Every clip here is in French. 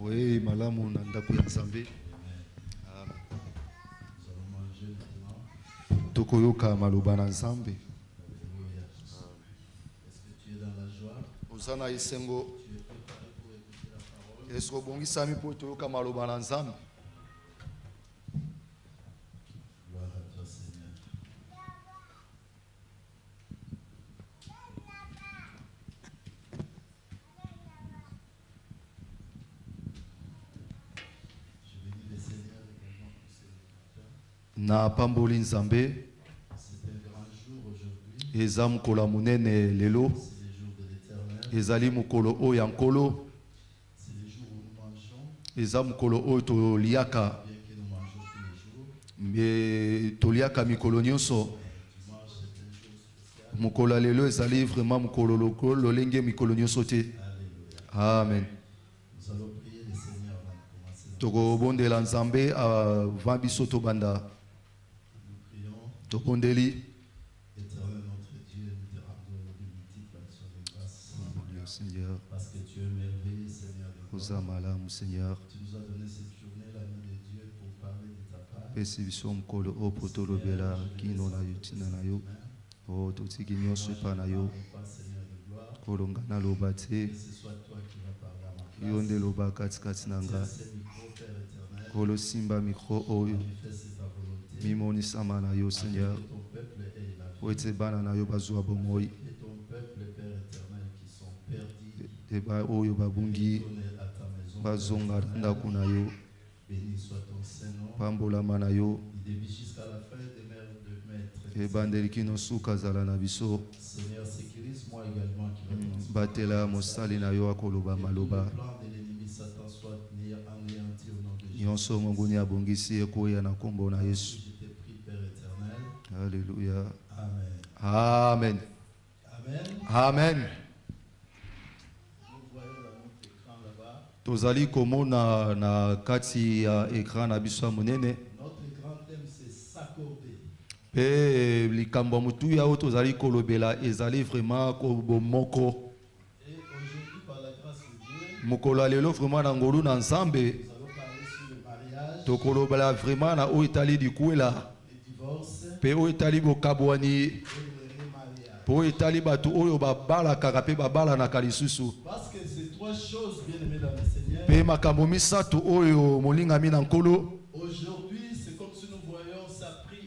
Oui, malamu nandaku ya Nzambe. Tokoyoka maloba na Nzambe. Est-ce que tu es dans la joie? Osana isengo. Est-ce que bongisa mi po toyoka maloba na Nzambe? Gloire à toi, Seigneur. Je bénis le Seigneur également pour ces éditeurs. Na pamboli Nzambe. C'est un grand jour aujourd'hui. Eza mukolo munene lelo. C'est le jour de l'Éternel. Ezali mukolo oyo ya nkolo. C'est le jour où nous mangeons. Eza mukolo oyo toliaka. Bien que nous mangeons tous les jours. Me toliaka mikolo nyonso. Dimanche, c'est un jour spécial. Mukolo lelo ezali vraiment mukolo lokolo lolenge mikolo nyonso te. Alléluia. Amen. Nous allons prier le Seigneur avant de commencer. Tokobondela Nzambe avant biso tobanda. Nous prions. Tokondeli. Éternel notre Dieu, nous te rendons de multiples actions de grâce. Seigneur, Parce que tu es merveilleux, Seigneur de gloire. ozamala Seigneur. Tu nous as donné cette journée, l'ami de Dieu, pour parler de ta part. Pesi biso mukolo oyo po tolobela kino na yo ntina na yo. O totiki nyonso epa na yo. Pas, Seigneur de gloire, Kolonga naloba te. que ce soit toi qui vas parler à ma place. Yo nde loba katikati na nga. Tiens ce micro, Père éternel. Kolosimba mikro oyo. Manifeste ta volonté. Mimonisama na yo Seigneur. Que ton peuple ait la vie. Po ete bana na yo bazwa bomoi. Et ton peuple, Père éternel, qui sont perdus, Eba oyo babungi tourne à ta maison. bazonga ndako na yo. Béni soit ton Saint-Nom. Pambolama na yo. Il débute jusqu'à la fin des mères de maître. Ebandeli kino suka zala na biso. Seigneur, sécurise-moi également qui va transmettre. Batela mosali na yo akoloba maloba. Le plan de l'ennemi Satan soit anéanti au nom de Jésus. Nyonso mongoni abongisi ekoya na kombo na Yesu. Je te prie, Père éternel. Alléluia. Amen. Amen. Amen. Amen. Nous voyons dans notre écran là-bas. Tozali komona na kati ya ekran na biso ya monene. Notre grand thème, c'est s'accorder. Pe likambo mutu ya oyo tozali kolobela ezali vraiment kobomoko. Et aujourd'hui, par la grâce de Dieu, Mokolo ya lelo vraiment na ngolu na Nzambe. nous allons parler sur le mariage, Tokolobela vraiment na oyo etali dikuela. le divorce Pe oyo etali bokabwani. et le remariage. Po etali bato oyo babalaka pe babalanaka lisusu. Parce que ces trois choses, bien aimés dans le Seigneur, Pe makambo misato oyo molingami na nkolo. aujourd'hui, c'est comme si nous voyons, ça a pris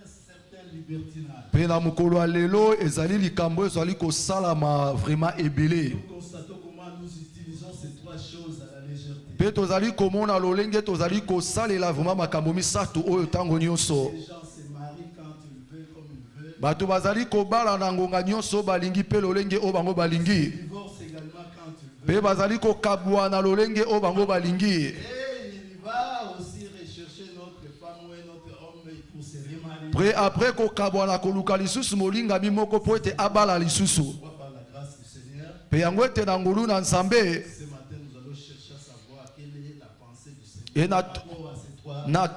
un certain libertinage. Pe na mokolo ya lelo ezali likambo oyo ezali kosalama vraiment ebele. Nous constatons comment nous utilisons ces trois choses à la légèreté. Pe tozali komona lolenge tozali kosalela vraiment makambo misato oyo tango nyonso. Les gens se marient quand ils veulent, comme ils veulent. Bato bazali kobala na ngonga nyonso balingi pe lolenge oyo bango balingi. Ils divorcent également quand ils Pe veulent. bazali kokabwa na lolenge oyo bango balingi. Et il va aussi rechercher notre femme ou notre homme pour se remarier. Après kokabwa na koluka lisusu molingami moko po ete abala lisusu. Pourquoi par la grâce du Seigneur, Pe yango ete na ngolu na Nzambe. ce matin nous allons chercher à savoir quelle est la pensée du Seigneur Et na- par rapport à ces trois. Na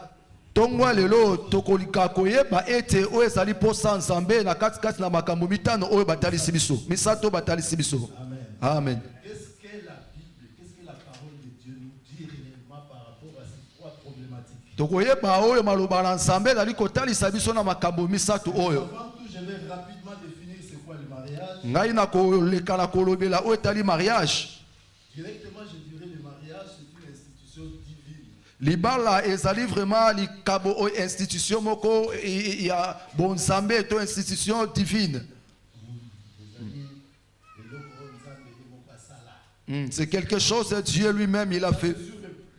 tongo lelo tokolika koyeba ete oyo ezali posa Nzambe na katikati na makambo mitano oyo batalisi biso. Misato batalisi biso. Amen. Amen. Qu'est-ce que la Bible, qu'est-ce que la parole de Dieu nous dit réellement par rapport à ces trois problématiques? Tokoyeba oyo maloba na Nzambe ezali kotalisa biso na makambo misato oyo. Avant tout, je vais rapidement définir c'est quoi le mariage. Ngai na koleka na kolobela oyo etali mariage. Directement, je dirais le mariage, c'est une institution divine. Libala ezali vraiment likabo oyo institution moko ya bon Nzambe to institution divine. C'est quelque chose que Dieu lui-même il a fait. Sur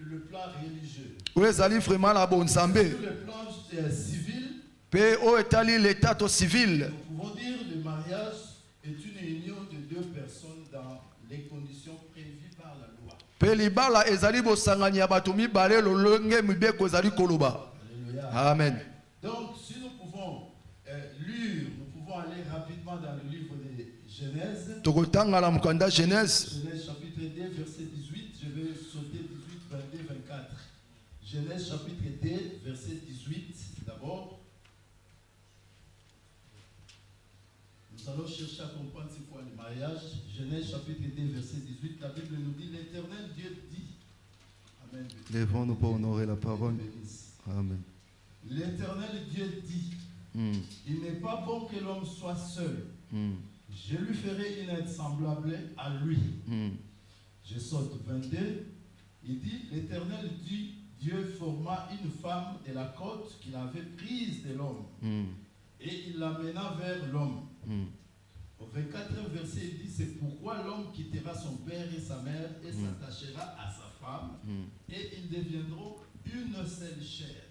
le plan religieux. Oyo ezali vraiment la bon Nzambe. Sur le plan civil, Pe oyo etali l'état civil. nous pouvons dire que le mariage est une union de deux personnes dans les conditions prévues par la loi. Pe libala ezali bosangani ya bato mibale lolenge mibeko ezali koloba. Alléluia. Amen. Donc, si nous pouvons lire, nous pouvons aller rapidement dans le livre de Genèse. Tokotanga na mukanda Genèse. Genèse chapitre 2, verset 18. Je vais sauter 18, 22, 24. Genèse chapitre 2, verset 18. D'abord, nous allons chercher à comprendre c'est quoi le mariage. Genèse chapitre 2, verset 18. La Bible nous dit, l'Éternel Dieu dit Lèvons-nous pour honorer la parole. Amen. L'Éternel Dieu dit, il n'est pas bon que l'homme soit seul. Je lui ferai une aide semblable à lui. Je saute 22. Il dit, l'Éternel dit, Dieu forma une femme de la côte qu'il avait prise de l'homme. Et il l'amena vers l'homme. Au 24e verset, il dit, c'est pourquoi l'homme quittera son père et sa mère et s'attachera à sa femme. Et ils deviendront une seule chair.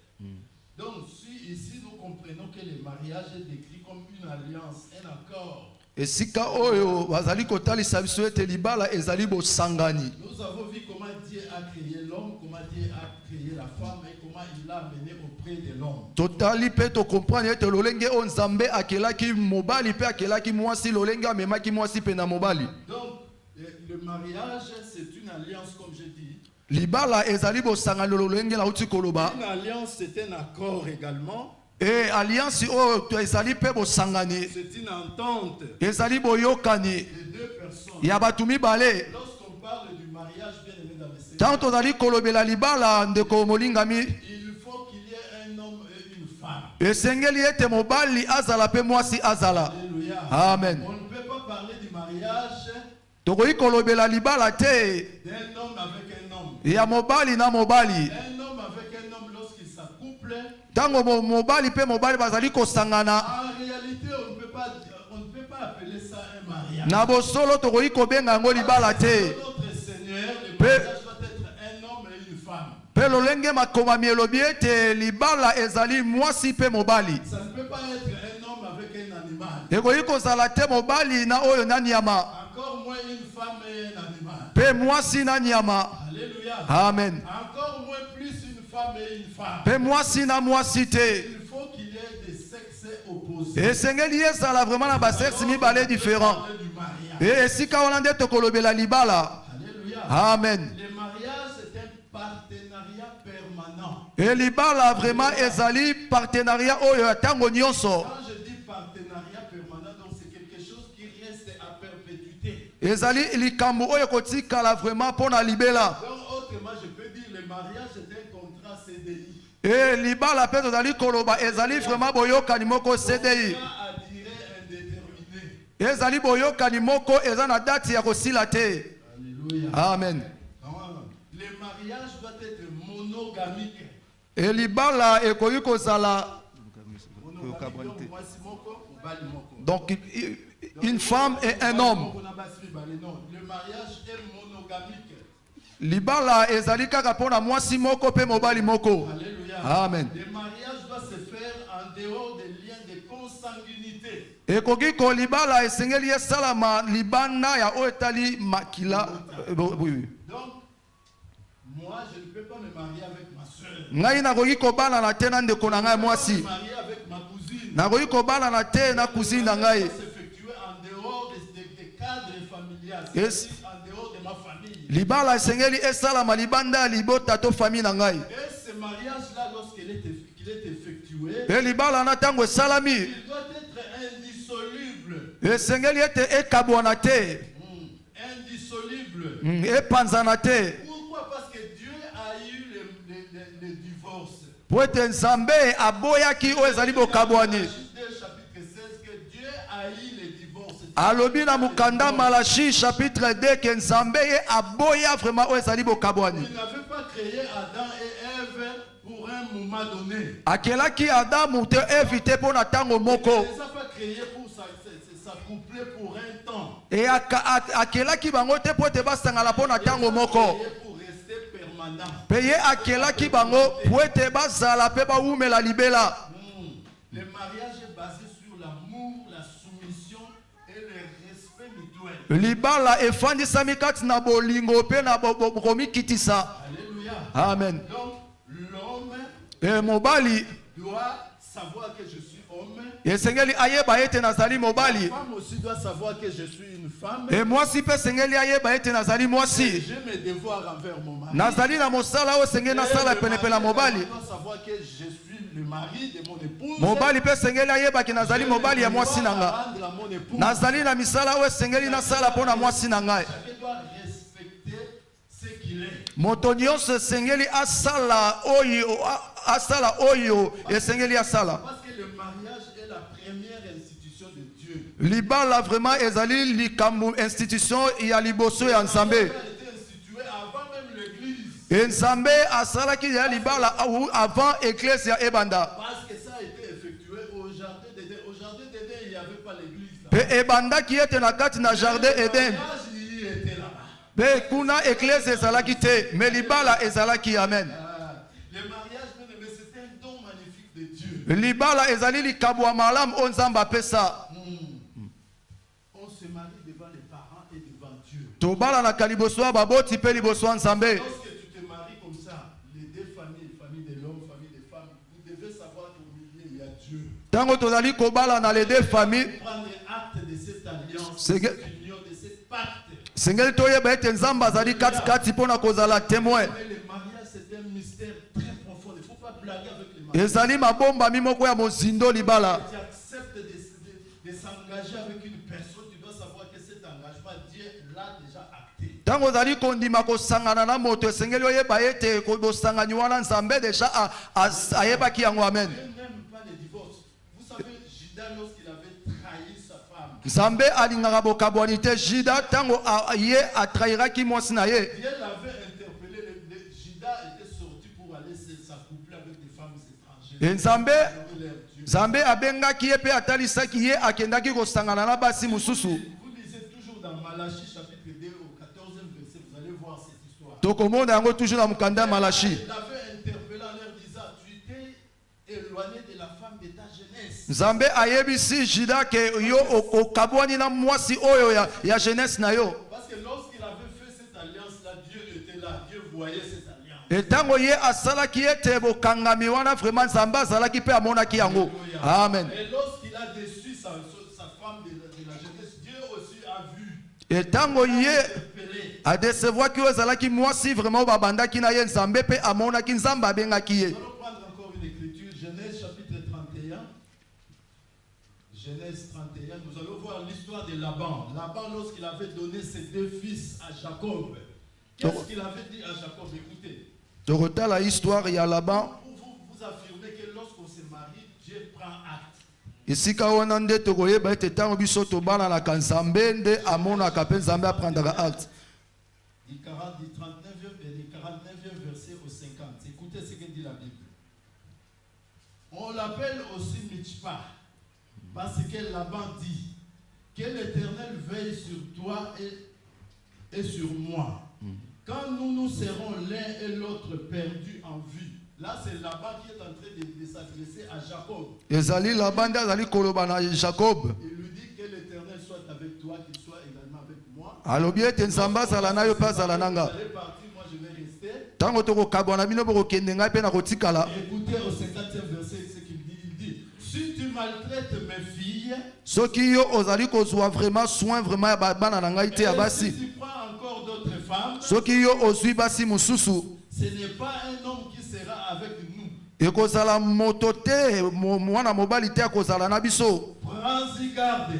Donc, si ici nous comprenons que le mariage est décrit comme une alliance, un accord. Esika oyo bazali kotalisa biso ete libala ezali bosangani. Nous avons vu comment Dieu a créé l'homme, comment Dieu a créé la femme et comment il l'a amené auprès de l'homme. Totali pe to comprendre ete lolenge o Nzambe akelaki mobali pe akelaki mwasi lolenge amemaki mwasi pe na mobali. Donc le mariage c'est une alliance comme je dis. Libala ezali bosangani lolenge la uti koloba. Une alliance c'est un accord également. Et alliance o ezali pe bosangani. C'est une entente. Ezali boyokani. Les deux personnes. Ya batu mibale. Lorsqu'on parle du mariage bien aimé dans le Seigneur. Tant tozali kolobela libala ndeko molingami. Il faut qu'il y ait un homme et une femme. Esengeli ete mobali azala pe mwasi azala. Alléluia. Amen. On ne peut pas parler du mariage Tokoyi kolobela libala te d'un homme avec un homme. ya mobali na mobali. Un homme avec un homme lorsqu'il s'accouple. Tango mobali pe mobali bazali kosangana. En réalité, on ne peut pas appeler ça un mariage. Na bosolo tokoyi kobenga ngo libala te. Notre Seigneur, le mariage doit être un homme et une femme. Pe lolenge makomami elobi ete libala ezali mwasi pe mobali. Ça ne peut pas être un homme avec un animal. Ekoyi kozala te mobali na oyo na nyama. Encore moins une femme et un animal. Pe mwasi na nyama. Alléluia. Amen. Encore moins plus une femme et une femme. Pe mwasi na mwasi te. Il faut qu'il y ait des sexes opposés. Esengeli ezala vraiment na basexe mibale différent. On parle du mariage. E esika wana nde tokolobela libala. Alléluia. Amen. Le mariage c'est un partenariat permanent. Et libala vraiment ezali partenariat oyo ya tango nyonso. Quand je dis partenariat permanent, donc c'est quelque chose qui reste à perpétuité. Ezali likambo oyo kotikala vraiment pona libela. Donc autrement, je peux dire le mariage c'est un contrat CDI. Et libala pe tozali koloba ezali vraiment boyokani moko CDI. Contrat à durée indéterminée. Ezali boyokani moko eza na date ya kosila te. Alléluia. Amen. Le mariage doit être monogamique. Et libala ekoyi kozala Monogamique, donc, voici moko, mobali moko. donc une femme et un homme. Non, le mariage est monogamique. Libala ezali kaka pona mwasi moko pe mobali moko. Alléluia. Amen. Le mariage doit se faire en dehors des liens de consanguinité. Ekoki ko libala esengeli esalama libanda ya oyo etali makila. Oui. Donc, moi, je ne peux pas me marier avec ma soeur. Ngai nakoki kobala na te na ndeko na ngai Je ne peux mwasi. pas me marier avec ma cousine. Nakoki kobala na te na cousine na Ça doit ngai. s'effectuer en dehors des cadres familiales. Yes. C'est-à-dire en dehors de ma famille. Libala esengeli esalama libanda ya libota to famille na ngai. Et ce mariage-là, lorsqu'il est effectué, E libala na tango esalami il doit être indissoluble. esengeli ete ekabwana te, Indissoluble. epanzana te. Pourquoi? Parce que Dieu a eu le divorce. Po ete Nzambe aboyaki oyo ezali bokabwani. Chapitre 16, que Dieu a eu le divorce. Alobi na mukanda Malachi chapitre 2 ke Nzambe ye aboya vraiment oyo ezali bokabwani. Il n'avait pas créé Adam et Ève pour un moment donné. Akelaki Adamu te evite po na tango moko. Il ne les a pas créés pour s'accoupler pour un temps. E akelaki bango te po ete basangala po na tango moko. Créé pour rester permanent. Pe ye akelaki bango po ete bazala pe bawumela libela. Le mariage est basé sur l'amour, la soumission et le respect mutuel. Libala efandisami kati na bolingo pe na komikitisa. Alléluia. Amen. Donc, l'homme E mobali doit savoir que je suis homme. esengeli ayeba ete nazali La mobali. femme aussi doit savoir que je suis une femme. E mwasi pe esengeli ayeba ete nazali mwasi. J'ai mes devoirs envers mon mari. Nazali na mosala oyo esengeli nasala penepene ya mobali. doit savoir que je suis le mari de mon épouse. Mobali pe esengeli ayebaki nazali mobali ya mwasi na nga. Rendre à mon épouse. Nazali na misala oyo esengeli nasala mpo na mwasi na ngai. Chacun doit respecter ce qu'il est. Moto nyonso esengeli asala oyo esengeli asala. Parce que le mariage est la première institution de Dieu. Libala vraiment ezali likambo institution ya liboso ya Nzambe. Ça a été institué avant même l'église. Nzambe asalaki ya libala avant église ya ebanda. Parce que ça a été effectué au jardin d'Éden. Au jardin d'Éden, il n'y avait pas l'église. Pe ebanda ki ete na kati na jardin Eden. Le mariage, il était là-bas. Pe kuna église ezalaki te, mais libala ezalaki amen. Le mariage, mais c'est un don magnifique de Dieu. Libala ezali likambo ya malamu o Nzambe apesa. On se marie devant les parents et devant Dieu. Tobala na kaliboso ya baboti pe liboso ya Nzambe. Lorsque tu te maries comme ça, les deux familles, famille de l'homme, famille des femmes, vous devez savoir qu'au milieu, il y a Dieu. Tango tozali kobala na les deux familles. Prendre acte de cette alliance, de C'est que- cette union, de cette pacte. Sengeli toyeba ete Nzambe azali kati mpona kozala témoin. Mais le mariage, c'est un mystère très profond. Il ne faut pas blaguer avec le mariage. Ezali mabombami moko ya mozindo libala. Tu acceptes de s'engager avec une personne, tu dois savoir que cet engagement, Dieu l'a déjà acté. Tango ozali kondima kosangana na moto esengeli oyeba ete bosangani wana Nzambe deja ayebaki yango amen. Dieu n'aime pas les divorces. Vous savez, Judas, lorsqu'il avait trahi sa femme, Nzambe alingaka bokabwani te. Juda tango ye atrahiraki mwasi na ye. Dieu l'avait interpellé. Judas était sorti pour aller s'accoupler avec des femmes étrangères. Nzambe abengaki ye pe atalisaki ye akendaki kosangana na basi mususu. Vous lisez toujours dans Malachie chapitre 2 au 14e verset, vous allez voir cette histoire. Tokomona yango toujours na mukanda Malachi. Il l'avait interpellé en leur disant, tu t'es éloigné de la femme de ta jeunesse. Nzambe ayebisi Juda ke yo okabwani na mwasi oyo ya jeunesse na yo. Parce que lorsqu'il avait fait cette alliance-là, Dieu était là, Dieu voyait cette alliance. Etango ye asalaki ete bokangami wana vraiment Nzambe azalaki pe amonaki yango. Amen. Et lorsqu'il a déçu sa femme de la jeunesse, Dieu aussi a vu. Etango ye Interpellé. adesevoir ki ezalaki mwasi vraiment babandaki na ye Nzambe pe amonaki Nzambe abengaki ye. Nous allons prendre encore une écriture, Genèse chapitre 31. Genèse 31, nous allons voir l'histoire de Laban. Laban, lorsqu'il avait donné ses deux fils à Jacob, qu'est-ce qu'il avait dit à Jacob? Écoutez, Torotala histoire ya Laban. vous affirmez que lorsqu'on se marie, Dieu prend acte. Esika wana nde tokoyeba ete tango biso tobana na Nzambe nde amonaka pe Nzambe aprendaka acte. Du 49e verset au 50. Écoutez ce que dit la Bible. On l'appelle aussi Mitzpah, parce que Laban dit que l'Éternel veille sur toi et sur moi. Quand nous serons l'un et l'autre perdus en vue. Là, c'est Laban qui est en train de s'adresser à Jacob. Ezali Laban nde azali koloba na Jacob. Il lui dit que l'Éternel soit avec toi, qu'il soit également avec moi. Alobi ete Nzambe azala na yo pe azala na nga. Vous allez partir, moi je vais rester. Tango tokokabwana bino bokokende ngai pe na kotikala. Écoutez au 50e verset ce qu'il dit. Il dit, si tu maltraites mes filles, Soki yo ozali kozwa vraiment soin vraiment ya bana na ngai te ya et si basi. tu prends encore d'autres femmes, Soki yo ozwi basi mususu ce n'est pas un homme qui sera avec nous. ekozala moto te mwana mobali te akozala na biso. Prends-y garde.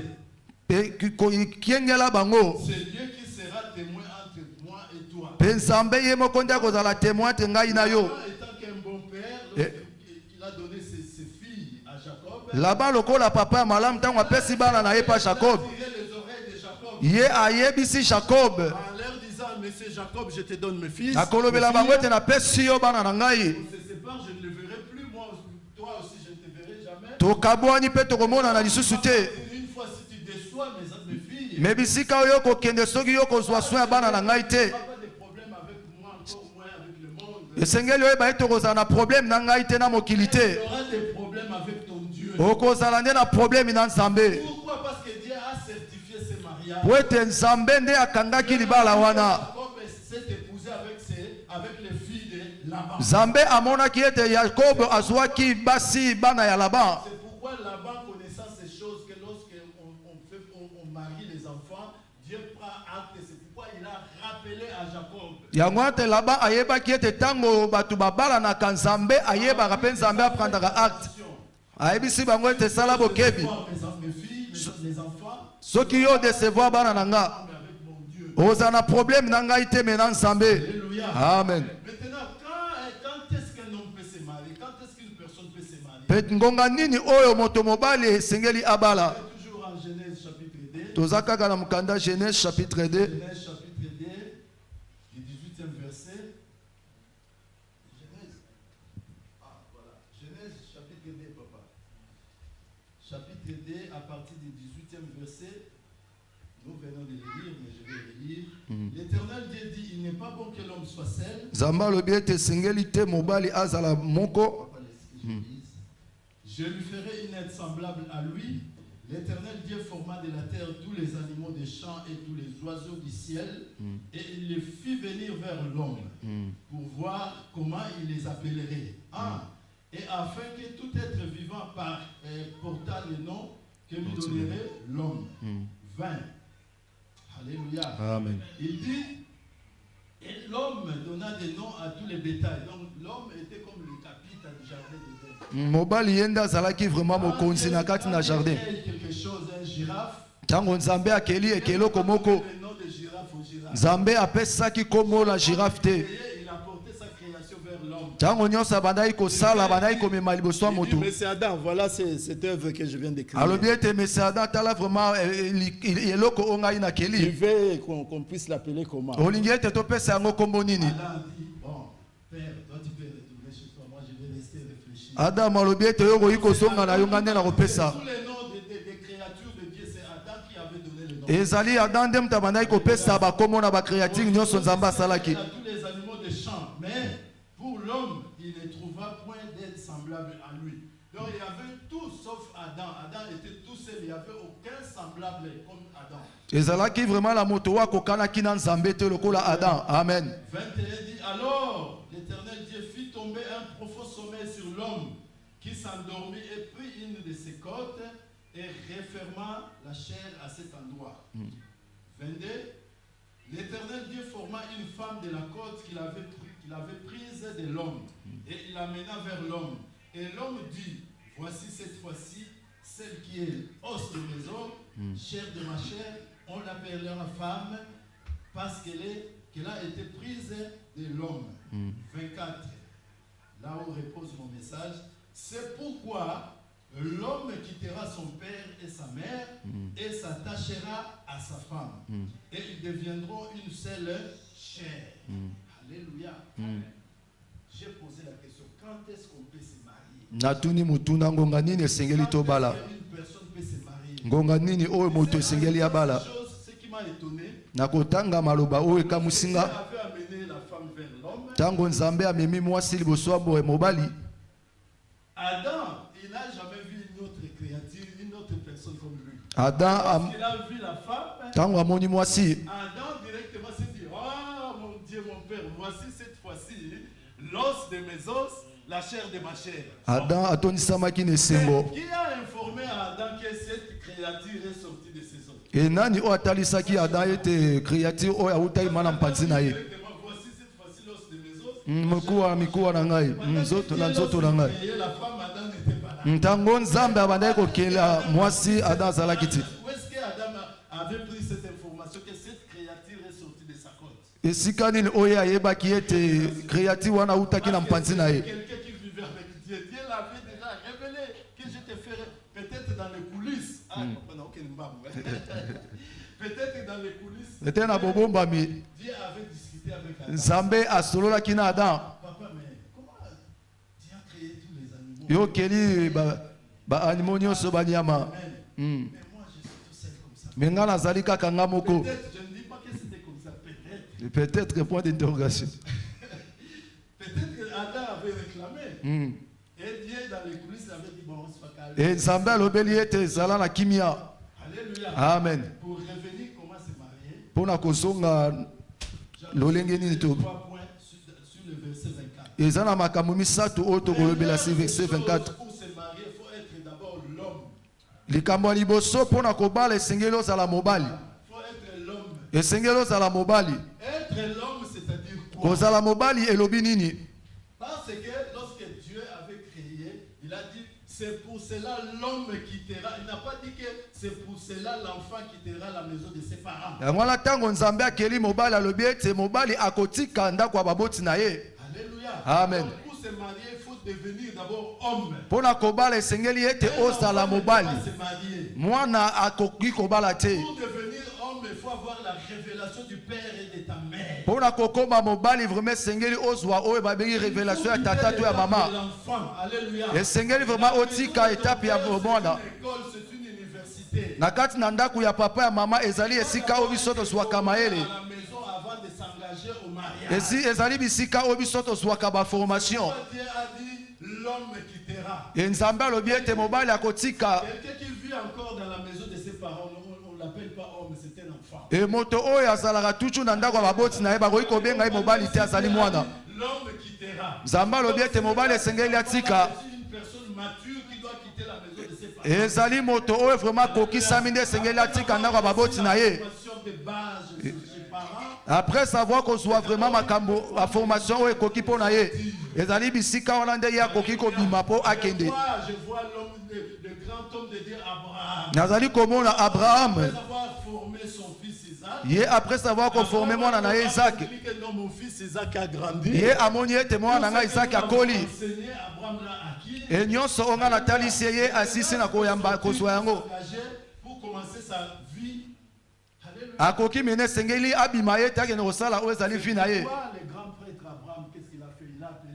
Kiengela bango. C'est Dieu qui sera témoin entre moi et toi. Pe Nzambe ye moko nde akozala témoin te ngai na yo. Laban étant qu'un bon père, lorsqu'il a donné ses filles à Jacob, Laban lokola papa ya malamu ntango apesi bana na ye pa Jacob. il a tiré les oreilles de Jacob. Ye ayebisi Jacob. En leur disant, monsieur Jacob, je te donne mes fils. Akolobela bango ete napesi yo bana na ngai. On se sépare, je ne le verrai plus. Moi, toi aussi, je ne te verrai jamais. Tokabwani mpe tokomona na lisusu te. Une fois, si tu déçois mes filles, Me bisika oyo kokende soki yo kozwa soin ya bana na ngai tu te. n'auras pas de problème avec moi, encore moins avec le monde. Esengeli oyeba ete okozala na problème na ngai te na mokili Tu te. auras des problèmes avec ton Dieu. Okozala nde na problème na Nzambe. Pourquoi? Parce que Dieu a certifié ce mariage. Po ete Nzambe nde akangaki libala wana. Jacob s'est épousé avec les filles de Laban. Nzambe amonaki ete Jacob azwaki basi bana ya Laban. C'est pourquoi Laban, connaissant ces choses, que lorsqu'on marie les enfants, Dieu prend acte. C'est pourquoi il a rappelé à Jacob. Yango ate Laban ayebaki ete tango batu babalanaka Nzambe ayebaka mpe Nzambe aprendaka acte. Ayebisi bango ete sala bokebi. Mes filles, mes enfants, Soki yo desevoir bana na nga avec mon Dieu. Ozana problème nanga ite menan sambe. Alléluia. Amen. Maintenant, quand est-ce qu'un homme peut se marier? Quand est-ce qu'une personne peut se marier? Pet ngonga nini oyo moto mobali sengeli abala. Toujours en Genèse chapitre 2. Tozaka kana mukanda Genèse chapitre 2. Genèse chapitre 2, du 18e verset. Genèse. Ah, voilà. Genèse chapitre 2, papa. Chapitre 2, à partir du 18e verset. Nous venons de le lire, mais je vais le lire. L'Éternel Dieu dit, il n'est pas bon que l'homme soit seul. Zamba lobiete sengeli te mobali azala moko. Je lui ferai une aide semblable à lui. L'Éternel Dieu forma de la terre tous les animaux des champs et tous les oiseaux du ciel, et il les fit venir vers l'homme pour voir comment il les appellerait. Et afin que tout être vivant portât le nom que lui donnerait l'homme. 20. Alléluia. Amen. Il dit, et l'homme donna des noms à tous les bétails. Donc l'homme était comme le capitaine du jardin d'Éden. Mobali yenda zalaki vraiment mokonzi na kati na jardin. Quelque chose, un girafe. Tango nzambe akeli ekeloko moko. Le nom de girafe au girafe. Nzambe apesaki kombo la girafe te. Il a porté sa création vers l'homme. Tango nyonso bandai kosala bandai komema liboso ya moto. Mais c'est Adam, voilà cette œuvre que je viens d'écrire. Alobi ete mesi Adam tala vraiment eloko ongai na Il keli. veut qu'on puisse l'appeler comment? Olingi ete topesa yango kombo nini? Adam dit, bon, Père, toi tu peux retourner chez toi, moi je vais rester réfléchir. Adam alobi ete yo koyi kozonga na yo nga nde na kopesa. Tous les noms des créatures de Dieu, c'est Adam qui avait donné le nom. Ezali Adam nde mutu abandaki kopesa bakombo na bakreatire nyonso nzambe asalaki. À tous les animaux des champs, mais pour l'homme, il ne trouva point d'aide semblable à lui. Donc il y avait tout sauf Adam. Adam était tout seul, il n'y avait aucun semblable comme Adam. Ezalaki vraiment la moto wa kokanaki na nzambe te lokola Adam. Amen. 21 dit, alors l'Éternel Dieu fit tomber un profond sommeil sur l'homme qui s'endormit et prit une de ses côtes et referma la chair à cet endroit. 22. L'Éternel Dieu forma une femme de la côte qu'il avait prise de l'homme et il l'amena vers l'homme. Et l'homme dit, voici cette fois-ci celle qui est os de mes os, chair de ma chair, on l'appellera femme parce qu'elle a été prise de l'homme. 24. Là où repose mon message, c'est pourquoi l'homme quittera son père et sa mère et s'attachera à sa femme. Et ils deviendront une seule chair. Alléluia. J'ai posé la question, quand est-ce qu'on peut se marier? Natuni mutuna ngonga nini esengeli tobala. Une personne peut se marier. Ngonga nini oyo moto esengeli abala. Ce qui m'a étonné, Nakotanga maloba oyo ekamusinga. avait amené la femme vers l'homme. Tango nzambe amemi mwasi liboso ya boye mobali. Adam, il n'a jamais vu une autre créature, une autre personne comme lui. Adam Il a vu la femme. tango amoni mwasi. Adam directement s'est dit, oh mon Dieu, mon Père, voici cette fois-ci l'os de mes os, la chair de ma chair. Adam atonisamaki na esengo. Qui a informé à Adam que cette créature est sortie de ses os? E nani oyo atalisaki Adam ete créature oyo awutaki mana mpanzi na ye. Directement, voici cette fois-ci l'os de mes os. Mikuwa na ngai nzoto na nzoto na ngai. La femme Adam n'était pas là. Ntango nzambe abandaki kokela mwasi Adam azalaki te. Où est-ce que Adam avait pris cette information que cette créature est sortie de sa côte? Esika nini oyo ayebaki ete créature wana awutaki na mpanzi na ye. Quelqu'un qui vivait avec Dieu, Dieu l'avait déjà révélé que je te ferai peut-être dans les coulisses. Ah, non, aucun mbamou. Peut-être dans les coulisses. Ete na bobombami Dieu avait discuté avec Adam. nzambe asololaki na Adam. Papa, mais comment Dieu a créé tous les animaux? Yokeli baanimo nyonso banyama. Mais moi, je suis tout seul comme ça. Me nga nazali kaka nga moko. Peut-être, je ne dis pas que c'était comme ça. Peut-être. Peut-être point d'interrogation. Peut-être que Adam avait réclamé. Et Dieu, dans les coulisses, avait dit, bon, on se va calmer. E nzambe alobeli ete ezala na kimia. Alléluia. Amen. Pour revenir, comment se marier? Mpona kozonga lolenge nini to 3 points sur le verset 24. eza na makambo misato oyo tokolobela si verset 24. Pour se marier, il faut être d'abord l'homme. Likambo ya liboso mpona kobala esengeli ozala mobali. Il faut être l'homme. Esengeli ozala mobali. Être l'homme, c'est-à-dire quoi? Kozala mobali elobi nini? Parce que lorsque Dieu avait créé, il a dit, c'est pour cela l'homme quittera. Il n'a pas dit que c'est pour cela l'enfant quittera la maison de ses parents. Ngwana tango nzambe akeli mobali alobi ete mobali akotika ndako ya baboti na ye. Alléluia. Amen. Donc, pour se marier, il faut devenir d'abord homme. Pona kobala esengeli ete ozala mobali. Se marier. Mwana akoki kobala te. Pour devenir homme, il faut avoir la révélation du père et de ta mère. Pona kokoma mobali vraiment esengeli ozwa oyo babengi révélation ya tata to ya mama. Alléluia. Esengeli vraiment otika étape ya mwana. C'est une université. Na kati na ndako ya papa ya mama ezali esika oyo biso tozwaka mayele. À la maison avant de s'engager au mariage. Ezali bisika oyo biso tozwaka ba formation. Dieu a dit l'homme quittera. Nzambe alobi ete mobali akotika. Quelqu'un qui vit encore dans la maison de ses parents, on ne l'appelle pas homme, c'est un enfant. E moto oyo azalaka tutu na ndako ya baboti na ye bakoki kobenga ye mobali te azali mwana. L'homme quittera. Nzambe alobi ete mobali esengeli atika. C'est une personne mature qui doit quitter la maison de ses parents. Ezali moto oyo vraiment kokisami nde esengeli atika ndako ya baboti na ye. De base chez ses parents. Après savoir qu'on soit vraiment makambo la formation oyo ekoki mpo na ye. Ezali bisika wana nde ye akoki kobima mpo akende. Je vois l'homme, le grand homme de Dieu, Abraham. Nazali komona Abraham. Après avoir formé son fils Isaac. Ye après savoir qu'on formé mwana na ye Isaac. Non, mon fils Isaac a grandi. Ye amoni ete mwana na Isaac akoli. Abraham l'a acquis. E nyonso onga na talisi ye asisi na koyamba kozwa yango. Pour commencer sa vie. Akoki mene sengeli abima ye take na kosala oyo ezali vi na ye. Le grand prêtre Abraham, qu'est-ce qu'il a fait? Il a appelé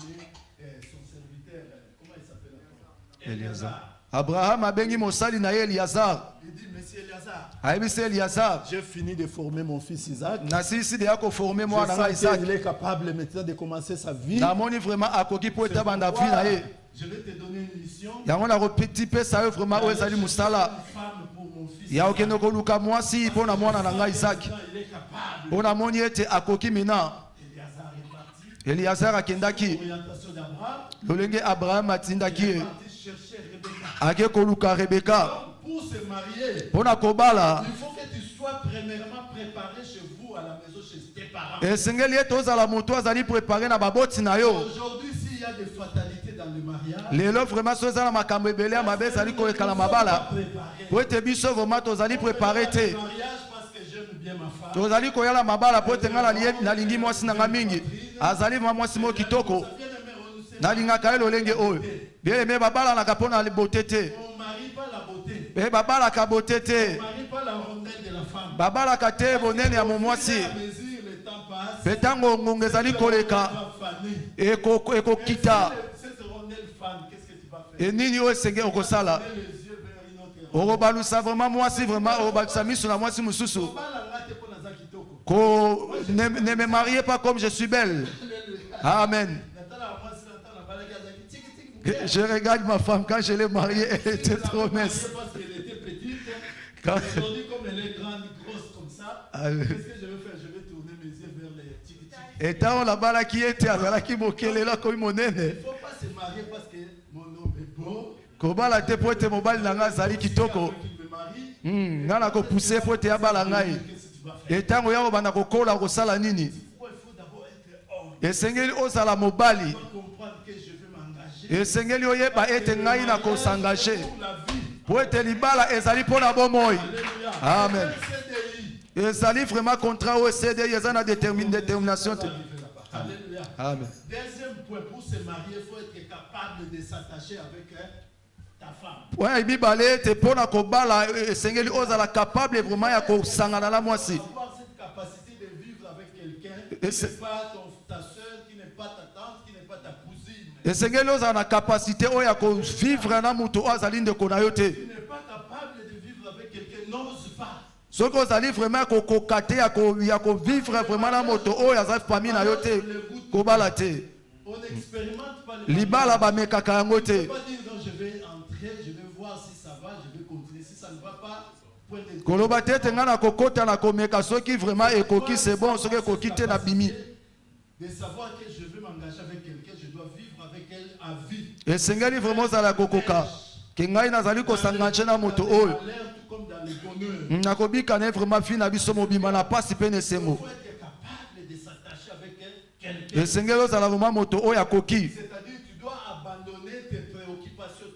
son serviteur, comment il s'appelle? Eliazar. Abraham abengi mosali na ye Eliazar. Il dit, monsieur Eliazar, Ayebisi Eliazar. j'ai fini de former mon fils Isaac. Nasisi de ya koforme Je mwana na sens Isaac. qu'il est capable maintenant de commencer sa vie. Namoni vraiment akoki po eta banda vi na ye. Je vais te donner une mission. Yango na kopeti pesa yo vraiment oyo ezali musala. Une femme pour mon fils. Ya okende koluka mwasi mpo na mwana na ngai Isaac. Il est capable. Mpo namoni ete akoki mina. Eliazar est parti. Eliazar akendaki. Orientation d'Abraham. Lolenge Abraham atindaki Il est ye. parti chercher Rebecca. Ake koluka Rebeka. Donc, pour se marier, Mpo na kobala. il faut que tu sois premièrement préparé chez vous à la maison chez tes parents. Esengeli ete ozala moto azali préparé na baboti na yo. Aujourd'hui, s'il y a des fatalités dans le mariage, Lelo vraiment so ezala makambo ebele ya mabe ezali koekala mabala. Po ete biso vraiment tozali préparé te. mariage parce que j'aime bien ma femme. Tozali koyala mabala po ete nga nalingi mwasi na nga mingi. Azali mwasi mo kitoko. Bien aimé, on ne sait Nalingaka ye lolenge oyo. Bien aimé babalanaka mpo na bote te. on marie pas la beauté. E babalaka bote te. On marie pas la rondelle de la femme. Babalaka te bonene ya momwasi. À mesure le temps passe, Mpe ntango ngonga ezali koleka va faner. ekokita. Cette rondelle fan, qu'est-ce que tu vas faire? E nini oyo esenge okosala? Mets les yeux vers une autre rondelle. Okobalusa vraiment mwasi vraiment okobalusa miso na mwasi mosusu. Balanga te po naza kitoko. Ne me mariez pas comme je suis belle. Amen. Natala mwasi natala balanga azaki tiki tiki. Je regarde ma femme quand je l'ai mariée, elle était trop mince. Parce qu'elle était petite. Quand- Aujourd'hui, comme elle est grande, grosse comme ça, Ah, qu'est-ce que je vais faire? Je vais tourner mes yeux vers les tiki tiki. Et tant la balaki était azalaki mokelela koyi monene. Il ne faut pas se marier parce que mon homme est beau. Kobala te po ete mobali na ngai azali kitoko. Qu'il me marie. Nga na kopuse po ete abala ngai. Qu'est-ce que tu vas faire? E ntango ya kobanda kokola kosala nini? Pourquoi il faut d'abord être homme? Esengeli ozala mobali. Il faut comprendre que je vais m'engager Esengeli oyeba ete ngai na kosangaje. pour la vie. Po ete libala ezali mpo na bomoi. Alléluia. Amen. CDI. Ezali vraiment contrat oyo CDI eza na détermination te. Alléluia. Amen. Deuxième point, pour se marier, il faut être capable de s'attacher avec ta femme. Point mibale ete mpo na kobala esengeli ozala capable vraiment ya kosangana na mwasi. Avoir cette capacité de vivre avec quelqu'un qui Et n'est c'est- pas ta soeur, qui n'est pas ta tante, qui n'est pas ta cousine. Esengeli ozala na capacité oyo ya kovivre na moto oyo azali ndeko na yo te. Tu n'es pas capable de vivre avec quelqu'un, n'ose pas. Soki ozali vraiment kokoka te ya kovivre vraiment na moto oyo azali famille na yo te kobala te. On n'expérimente pas le Libala bamekaka yango On ne te. peut pas dire non, je vais entrer, je vais voir si ça va, je vais continuer. Si ça ne va pas, point de Koloba te ete nga na kokota na komeka soki vraiment ekoki c'est bon soki ekoki te na bimi. de savoir que je vais m'engager avec quelqu'un, je dois vivre avec elle à vie. Esengeli vraiment ozala kokoka ke ngai nazali kosanganje na moto oyo. Dans l'air, tout comme dans le bonheur. nakobika na ye vraiment fi na biso mobimba na pasi mpe na Il esengo. faut être capable de s'attacher avec quelqu'un. Esengeli ozala vraiment moto oyo akoki. C'est-à-dire tu dois abandonner tes préoccupations,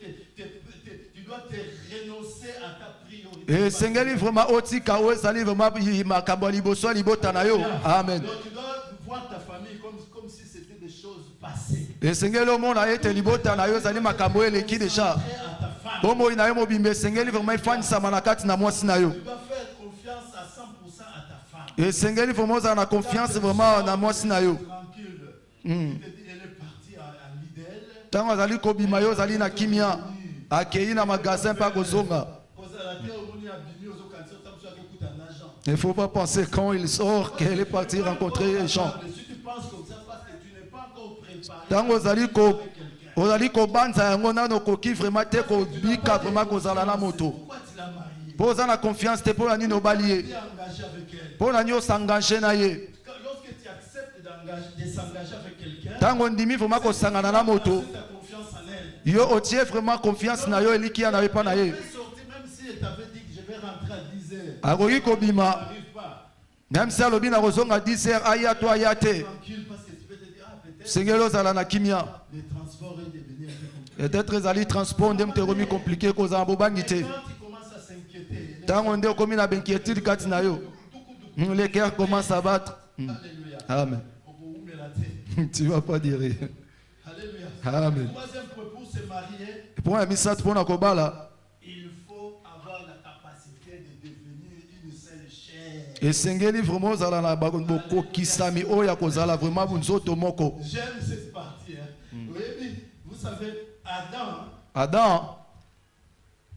Et sengeli vraiment otika o ezali vraiment makambo liboso libota na yo. Amen. Donc tu dois voir ta famille comme si c'était des choses passées. Et sengeli omona ete libota na yo ezali makambo eleki déjà. Bomo ina yo mobimbe sengeli vraiment ifandisa manakati na mwasi na yo. Tu dois faire confiance à 100% à ta femme. Et sengeli vraiment za na confiance vraiment na mwasi na yo. Tranquille. Elle est partie à l'idéal. Tango azali kobima yo zali na kimia. Akei na magasin pa kozonga. Il ne faut pas penser quand il sort qu'elle est partie rencontrer les gens. Si tu penses comme ça, parce que tu n'es pas encore préparé. Tango ozali kobanza yango nano koki vraiment te kobika vraiment kozala na moto. Pourquoi tu l'as mariée? Poza na confiance te pour la nino balié. Tu es engagé avec elle. Pour la nio s'engager na ye. Lorsque tu acceptes de s'engager avec quelqu'un, Tango ndimi vraiment kosangana na moto. tu as confiance en elle. Yo otie vraiment confiance na yo eliki ya na ye pa na ye. Elle est sortie, même si elle t'avait dit que je vais rentrer à 10 heures. Akoki kobima. N'arrive pas. Même si alobi na kozonga 10h aya to aya te. Tranquille, parce que tu peux te dire, ah, peut-être Sengelo zala na kimia. les transports est devenu un peu compliqué. Peut-être ezali transport ndem te remis compliqué kozala bobangi te. Quand tu commences à s'inquiéter, Tango nde okomi na benkiétude kati na yo. Le cœur commence à battre. Alléluia. Amen. Tu vas pas dire. Alléluia. Amen. Troisième point, pour se marier, Pour un misat pour na kobala. il faut avoir la capacité de devenir une seule chair. Et sengeli vraiment zala na boko kisami oya kozala vraiment bunzoto moko. J'aime cette partie. Oui, vous savez, Adam,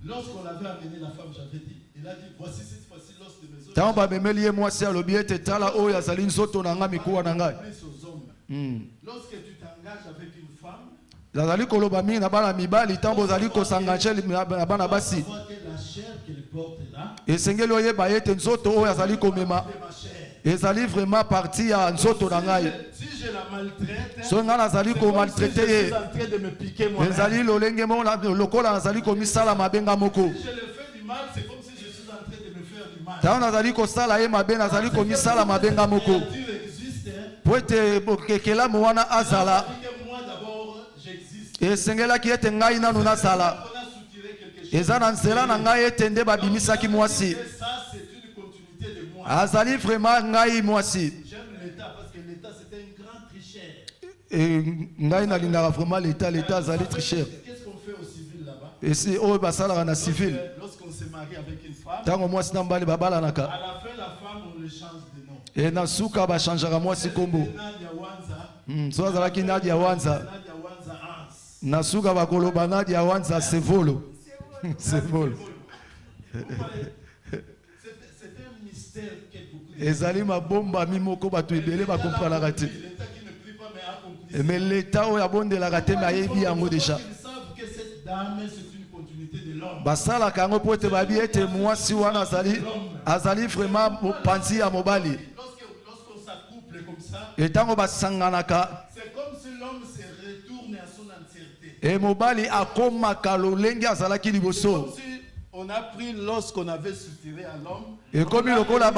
lorsqu'on avait amené la femme, j'avais dit, il a dit, voici cette fois-ci l'os de mes os. tango bamemeli ye mwasi alobi ete tala oyo azali nzoto na nga mikuwa na ngai. Plus aux hommes. Lorsque tu t'engages avec une femme, Nazali koloba mingi na bana mibali tango ozali kosangaje na bana basi. vois que la chair qu'elle porte là, Esengeli oyeba ete nzoto oyo azali komema c'est ma chair. ezali vraiment parti ya nzoto na ngai. Si je la maltraite, So nga nazali c'est comme si komaltraite je ye. suis en train de me piquer moi-même. Ezali lolenge mo lokola nazali komisala mabenga moko. Si je le fais du mal, c'est comme si je suis en train de me faire du mal. Tango nazali kosala ye mabe nazali komisala mabenga moko. Dieu existe, hein. Po ete bokekelamu wana azala Ça dit que moi d'abord, j'existe. esengelaki ete ngai nanu nazala. On a soutiré quelque chose. Eza na nzela na ngai ete nde babimisaki mwasi. Et ça, c'est une continuité de moi. Azali vraiment ngai mwasi. J'aime l'État parce que l'État, c'était un grand tricheur. Ngai nalingaka vraiment l'état azali tricheur. Qu'est-ce qu'on fait au civil là-bas? Esi oyo basalaka na civil. Lorsqu'on se marie avec une femme, Tango mwasi na mobali à babalanaka. la fin, la femme, on le change de nom. E na suka bachangeaka mwasi kombo. Nadia Wanza, So azalaki Nadia Wanza. Nadia Wanza Hans. Na suka bakoloba Nadia Wanza Sevolo. Sevolo. C'était un mystère que beaucoup de Ezali mabomba mimoko bato ebele bakompranaka te. l'État qui ne prie pas, mais a compris. Mais l'état oyo abondelaka te me ayebi yango déjà. Ils savent que cette dame, c'est une continuité de l'homme. Basalaka yango po ete babi ete mwasi wana azali vraiment mopanzi ya mobali. Lorsqu'on s'accouple comme ça, Etango basanganaka c'est comme si l'homme se retourne à son entièreté. e mobali akomaka lolenge azalaki Comme liboso. si on a pris lorsqu'on avait soutiré à l'homme. Ekomi lokola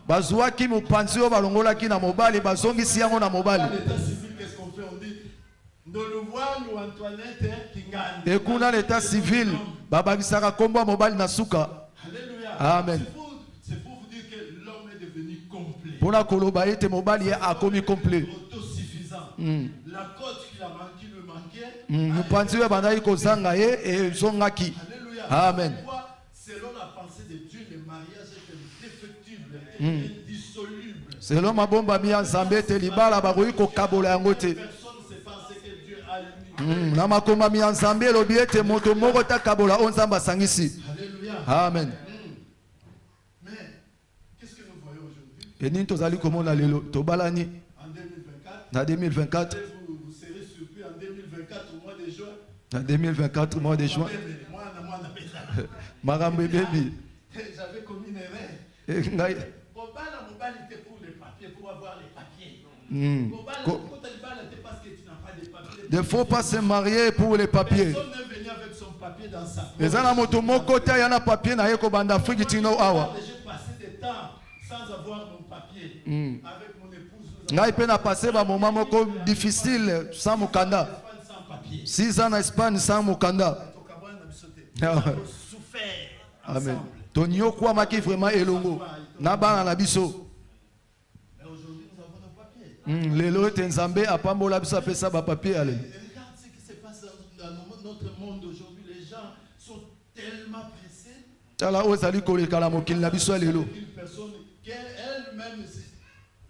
bazwaki mopanzi oyo balongolaki na mobali bazongisi yango na mobali. L'état civil, qu'est-ce qu'on fait? On dit, nous le voyons Antoinette qui gagne. Et kuna l'état civil babakisaka kombo ya mobali na suka. Alléluia. Amen. C'est pour vous dire que l'homme est devenu complet. Mpona koloba ete mobali ye akomi complet. Autosuffisant. La côte qui lui manquait. Mopanzi oyo ebandaki kozanga ye ezongaki. Alléluia. Amen. Pourquoi? Selon la pensée de Dieu, le mariage est indéfectible, indissoluble. Selon mabombami ya nzambe ete libala bakoki kokabola yango te. Personne ne sait penser que Dieu a uni. Na makombami ya nzambe elobi ete moto moko takabola oyo nzambe asangisi. Alléluia. Amen. Mais qu'est-ce que nous voyons aujourd'hui? E nini tozali komona lelo tobalani En 2024, na 2024 vous serez surpris en 2024 au mois de juin. na 2024 mois de juin Moi, on appelle ça. makambo ebebi. J'avais commis une erreur. Ngai Mobile était pour les papiers, pour avoir les papiers. Ko- Quand tu es parce que tu n'as pas de papiers. ne faut pas se marier pour les papiers. Personne n'est venu avec son papier dans sa poche. Eza na moto moko te aya na papier na ye kobanda Afrique tino awa. J'ai passé des temps sans avoir mon papier. Avec mon épouse. Ngai pe na passé ba moment moko difficile sans mokanda. Espagne sans papier. 6 ans en Espagne sans mokanda. Au Cameroun, on a sauté. Ah ouais. Souffert Amen. ensemble. Tonio kwa maki vraiment elongo. Na bana na biso. Mais aujourd'hui, nous avons nos papiers. Lelo tenzambe apambola biso apesa ba papier ale. Et regarde ce qui se passe dans notre monde aujourd'hui. Les gens sont tellement pressés. Tala ozali koleka la mokili na biso lelo. Une personne qu'elle-même,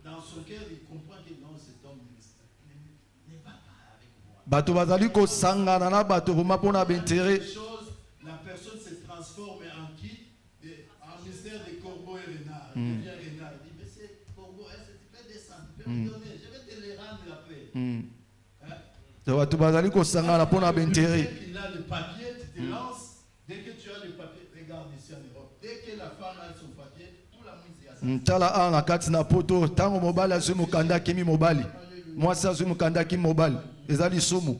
dans son cœur, il comprend que non, cet homme n'est pas avec moi. Bato bazali ko sangana na bato vraiment pona bintérêt. La personne se transforme en qui? En mystère de corbeau et renard. Il devient renard. Il dit, mais c'est corbeau, tu peux descendre, tu peux me donner, je vais te les rendre après. Bato bazali ko sangana pona bintérêt. Dès qu'il a le papier, tu te lances. Dès que tu as le papier, regarde ici en Europe. Dès que la femme a son papier, tout la musique est à ça. Tala a na kati na poto tango mobali azwi mokanda kimi mobali. Mwasi azwi mokanda kimi mobali. Ezali sumu.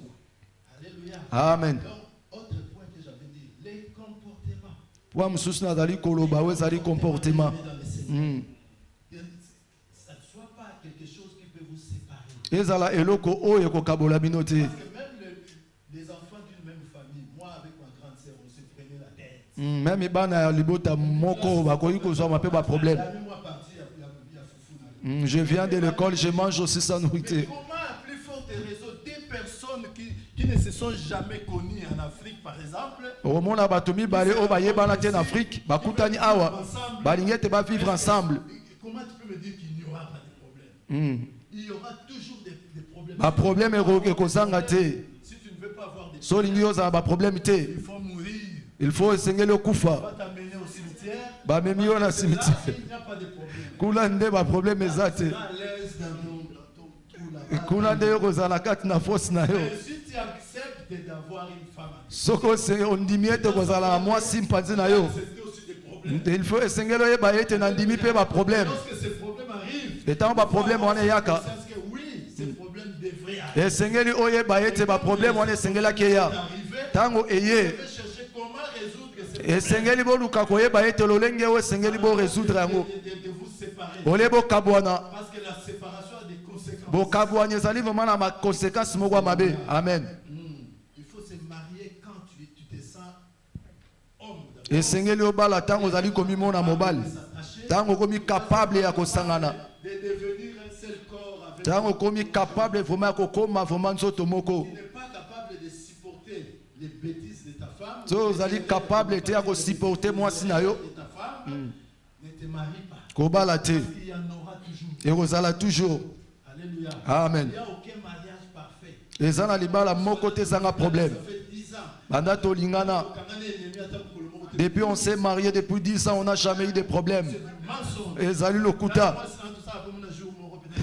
Alléluia. Amen. Donc, autre point que j'avais dit, les comportements. Wa mususu nazali koloba we ezali comportement. Ça ne soit pas quelque chose qui peut vous séparer. Ezala eloko oyo kokabola bino te. Parce que même les enfants d'une même famille, moi avec ma grande sœur, on se prenait la tête. Même bana ya libota moko bakoki kozwa mape ba problème. La même moi parti, il y a foufou. Je viens de l'école, je mange aussi sans Mais nourriture. comment à plus forte raison, des personnes qui ne se sont jamais connues en Afrique, par exemple, Omona bato mibale oyo bayebana te na Afrique, bakutani awa, balingi te ba vivre ensemble. comment tu peux me dire qu'il n'y aura pas de problème? Il y aura toujours des problèmes. Ba problème ekozanga te. Si tu ne veux pas avoir des So lingi ozala ba problème te. il faut mourir. Il faut esengeli On okufa. va t'amener au cimetière. Ba memi yo na Là, cimetière. il n'y a pas de problème. Kula nde ba problème eza te. Tu es à l'aise dans ton trou là-bas. Kuna nde yo kozala na kati na force na yo. Mais si tu acceptes d'avoir une femme, Soko ondimi ete kozala na mwasi mpanzi na yo. c'est aussi des problèmes. Il faut esengeli oyeba ete na ndimi mpe ba problème. Lorsque ces problèmes arrivent, Etango ba problème wana eyaka. c'est que oui, ces problèmes devraient arriver. Esengeli oyeba ete ba problème wana esengelaki eya. Arriver, Tango vous eye. devez chercher comment résoudre ces problèmes. Esengeli boluka koyeba ete lolenge oyo esengeli bo résoudre yango. De vous séparer. Ole bokabwana. Parce que la séparation a des conséquences. Bokabwana ezali vraiment na ma conséquence moko ya mabe. Amen. Il faut se marier quand tu te sens homme. Esengeli obala tango ozali komimona mobali. S'attacher, Tango komi capable ya kosangana. de devenir un seul corps avec Tango komi capable vraiment ya kokoma vraiment nzoto moko. tu n'es pas capable de supporter les bêtises de ta femme. So ozali capable te ya kosupporter mwasi na yo. De ta femme, ne te marie pas. Kobala te. Il y en aura toujours. Ekozala toujours. Alléluia. Amen. Il n'y a aucun mariage parfait. Eza na libala moko te ezanga problème. Ça fait 10 ans. Banda tolingana. Quand on est ennemi, attends pour le moment. Depuis on s'est marié depuis 10 ans, on n'a jamais eu de problème. Mensonge. Ezali lokuta. Moi, c'est dans tout ça, comme un jour, mon repère.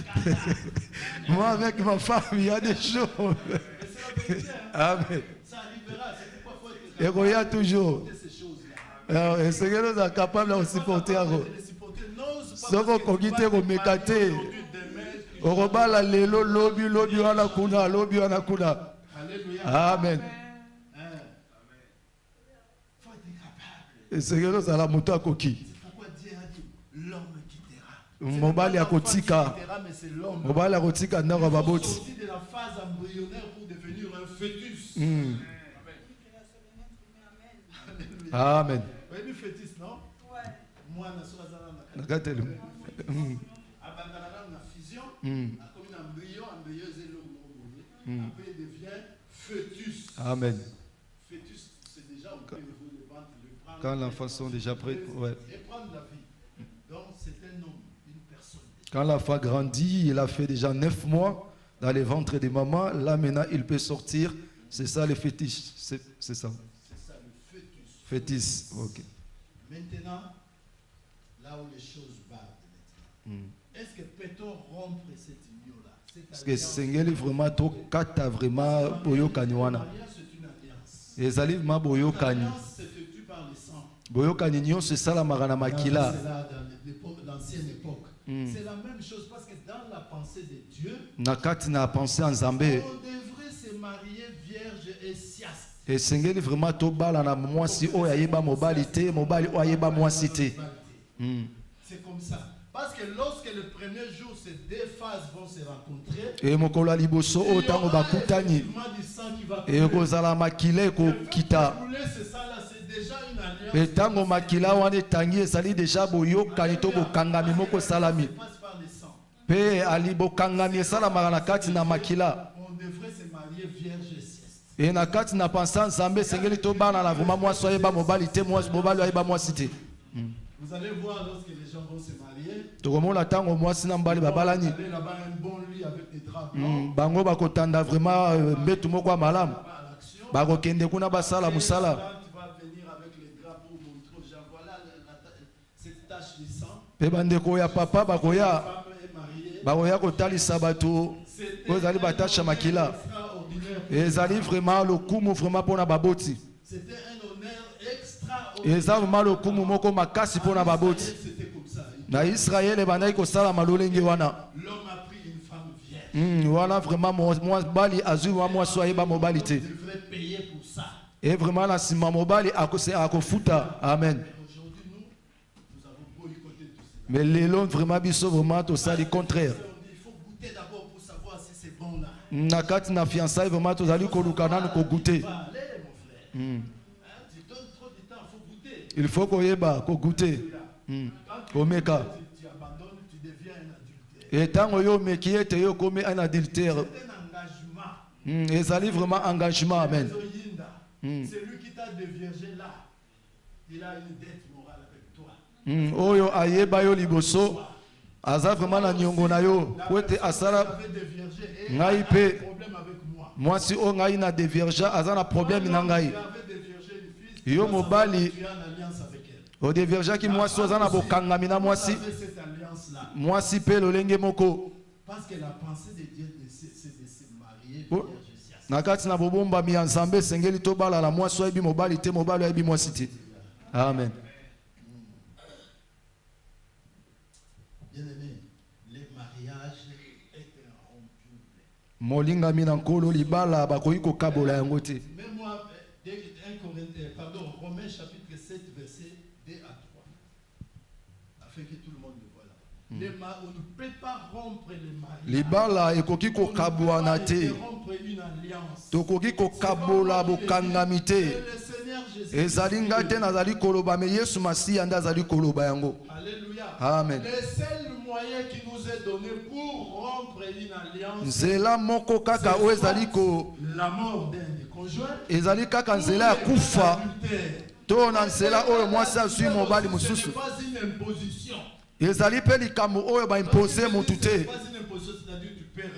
Moi avec ma femme, il y a des choses. Mais c'est la vérité, hein. Amen. Ça arrivera. C'est pourquoi il faut être Et il y a toujours. capable de ces choses-là. Et c'est que nous sommes capables de supporter. Soko kogite komekate. Orobala lelo lobi lobi wana kuna lobi wana kuna. Amen. Et c'est que nous sommes moto akoki. Pourquoi Dieu a dit l'homme quittera. Mobali akotika. Mais c'est l'homme. Mobali akotika ndako baboti. Sorti de la phase embryonnaire pour devenir un fœtus. Amen. Vous avez vu fœtus, non? Moi, je suis Nakatelu. abandonnant la fusion, comme un embryon, après il devient fœtus. Amen. Fœtus, c'est déjà au pied de ventre, le prendre. Quand l'enfant sont déjà prêts, ouais. Et prendre la vie. Donc c'est un homme, une personne. Quand l'enfant grandit, il a fait déjà 9 mois dans les ventres des mamans. Là maintenant, il peut sortir. C'est ça le fétiche. C'est ça. C'est ça le fœtus. Fétiche. Ok. Maintenant, là où les choses battent maintenant. Est-ce que peut-on rompre cette union-là? Parce que Sengeli vraiment to kata vraiment boyokani wana. Mariage, c'est une alliance. Ezali ma boyokani. L'alliance s'effectue par le sang. Boyokani nyonso esalamaka na makila. C'est là dans l'ancienne époque. C'est la même chose parce que dans la pensée de Dieu, Na kati na pensée en Nzambe. on devrait se marier vierge et chaste. Esengeli vraiment to bala na mwasi oyo ayeba mobali te, mobali oyo ayeba mwasi te. C'est comme ça. Parce que lorsque le premier jour, ces deux phases vont se rencontrer, E mokolo ya liboso oyo ntango bakutani effectivement du sang qui va couler. ekozala makila ekokita. Couler ce sang-là, c'est déjà une alliance. Et tango makila wana etangi ezali déjà boyokani to bokangami moko salami. Ça passe par le sang. Pe ali bokangami esalamaka na kati na makila. On devrait se marier vierge et sieste. Et na kati na pensa nzambe esengeli tobana na vraiment mwasi oyeba mobali te mwasi mobali oyeba mwasi te. Vous allez voir lorsque les gens vont se marier. Tokomona tango mwasi na mbali babalani. Vous allez là-bas un bon lit avec des draps blancs. Bango bakotanda vraiment mbetu moko ya malamu. Bakokende kuna basala musala. Tu vas venir avec les draps pour montrer aux gens. Voilà cette tache de sang. Pe bandeko ya papa bakoya. La femme est mariée. Bakoya kotalisa bato. Ozali batasha makila. Ezali vraiment le kumu vraiment pona baboti. C'était un honneur extraordinaire. Eza vraiment le kumu moko makasi pona baboti. C'était comme ça. Na Israël bandai kosala malolenge wana. L'homme a pris une femme vierge. Wana vraiment mobali azui wa mwasi oyeba mobali te. Il devrait payer pour ça. Et vraiment la sima mobali akofuta. Amen. Mais aujourd'hui, nous avons boycotté tout ça. Mais lelo vraiment biso vraiment to sali contraire. Il faut goûter d'abord pour savoir si c'est bon là. Na kati na fiançailles vraiment to zali koluka nanu ko goûter. Allez, mon frère. Hein, tu donnes trop de temps, il faut goûter. Il faut koyeba ko goûter. Komeka. Tu abandonnes, tu deviens un adultère. Et tango yo meki ete yo komi un adultère. C'est un engagement. Ezali vraiment engagement. Amen. C'est lui qui t'a déviergé là. Il a une dette morale avec toi. Oyo ayeba yo liboso. Aza vraiment na nyongo na yo. Po ete asala ngai pe. Problème avec moi. Mwasi o ngai na dévierge aza na problème na ngai. Tu avais déviergé une fille. Yo mobali. Tu as une alliance avec elle. O dévierge ki mwasi oza na bokangami na mwasi. Cette alliance-là. Mwasi pe lolenge moko. Parce que la pensée de Dieu, c'est de se marier. Oh. Na kati na bobombami ya nzambe esengeli tobala na mwasi oyebi mobali te mobali oyebi mwasi te. Amen. Bien-aimé, les mariages étaient rompus. Molingami na nkolo libala bakoki kokabola yango te. Même moi, 1 pardon, Romains chapitre 7, verset 2 à 3. Afin que tout le monde le voit là. On ne peut pas rompre les mariages. Libala ekoki kokabwana te. Rompre une alliance. Tokoki kokabola bokangami te. Le Seigneur Jésus. Ezali ngai te nazali koloba me Yesu Masiya nde azali koloba yango. Alléluia. Amen. Le seul moyen qui nous est donné pour rompre une alliance, Nzela moko kaka o ezali ko la mort d'un des conjoints, ezali kaka nzela ya kufa to na nzela oyo mwasi azwi mobali ce mosusu. n'est pas une imposition. Ezali pe likambo oyo baimpose motu Ce n'est te. pas une imposition, c'est-à-dire tu peux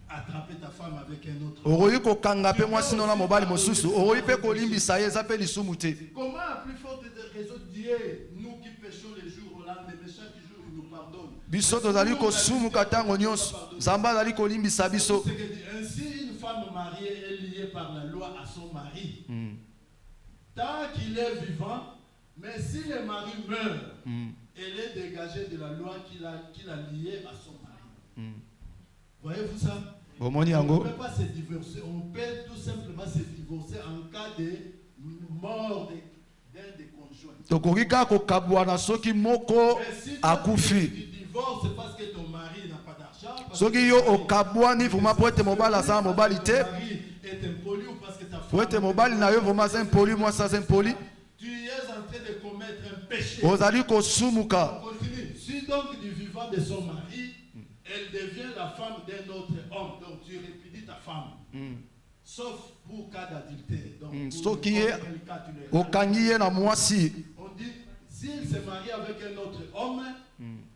attraper ta femme avec un autre. Okoki kokanga pe mwasi no na mobali mosusu. Okoki pe kolimbisa ye eza pe lisumu te. Comment, à plus forte raison, Dieu, nous qui péchons les jours au lendemain, chaque jour, il nous pardonne. Biso tozali kosumuka ntango nyonso. Nzambe azali kolimbisa biso. C'est que ainsi, une femme mariée est liée par la loi à son mari. Tant qu'il est vivant, mais si le mari meurt, elle est dégagée de la loi qu'il a liée à son mari. Voyez-vous ça? Omoni On ne yango. peut pas se divorcer, on peut tout simplement se divorcer en cas de mort d'un des conjoints. Tokoki kaka kokabwana soki moko Mais si akufi. tu divorces, c'est parce que ton mari n'a pas d'argent. parce Soki que yo okabwani vraiment po ete mobali aza mobali te. ton mari est impoli ou parce que ta Po ete femme mobali na yo vraiment aza impoli mwasi aza impoli. tu es en train de commettre un péché. Ozali kosumuka. On continue. Si donc du vivant de son mari, elle devient la femme d'un autre homme, donc tu répudies ta femme. Sauf pour cas d'adultère. Donc, pour Soki ye n'importe quel cas, tu le rends. okangi ye na mwasi. On dit, s'il se marie avec un autre homme,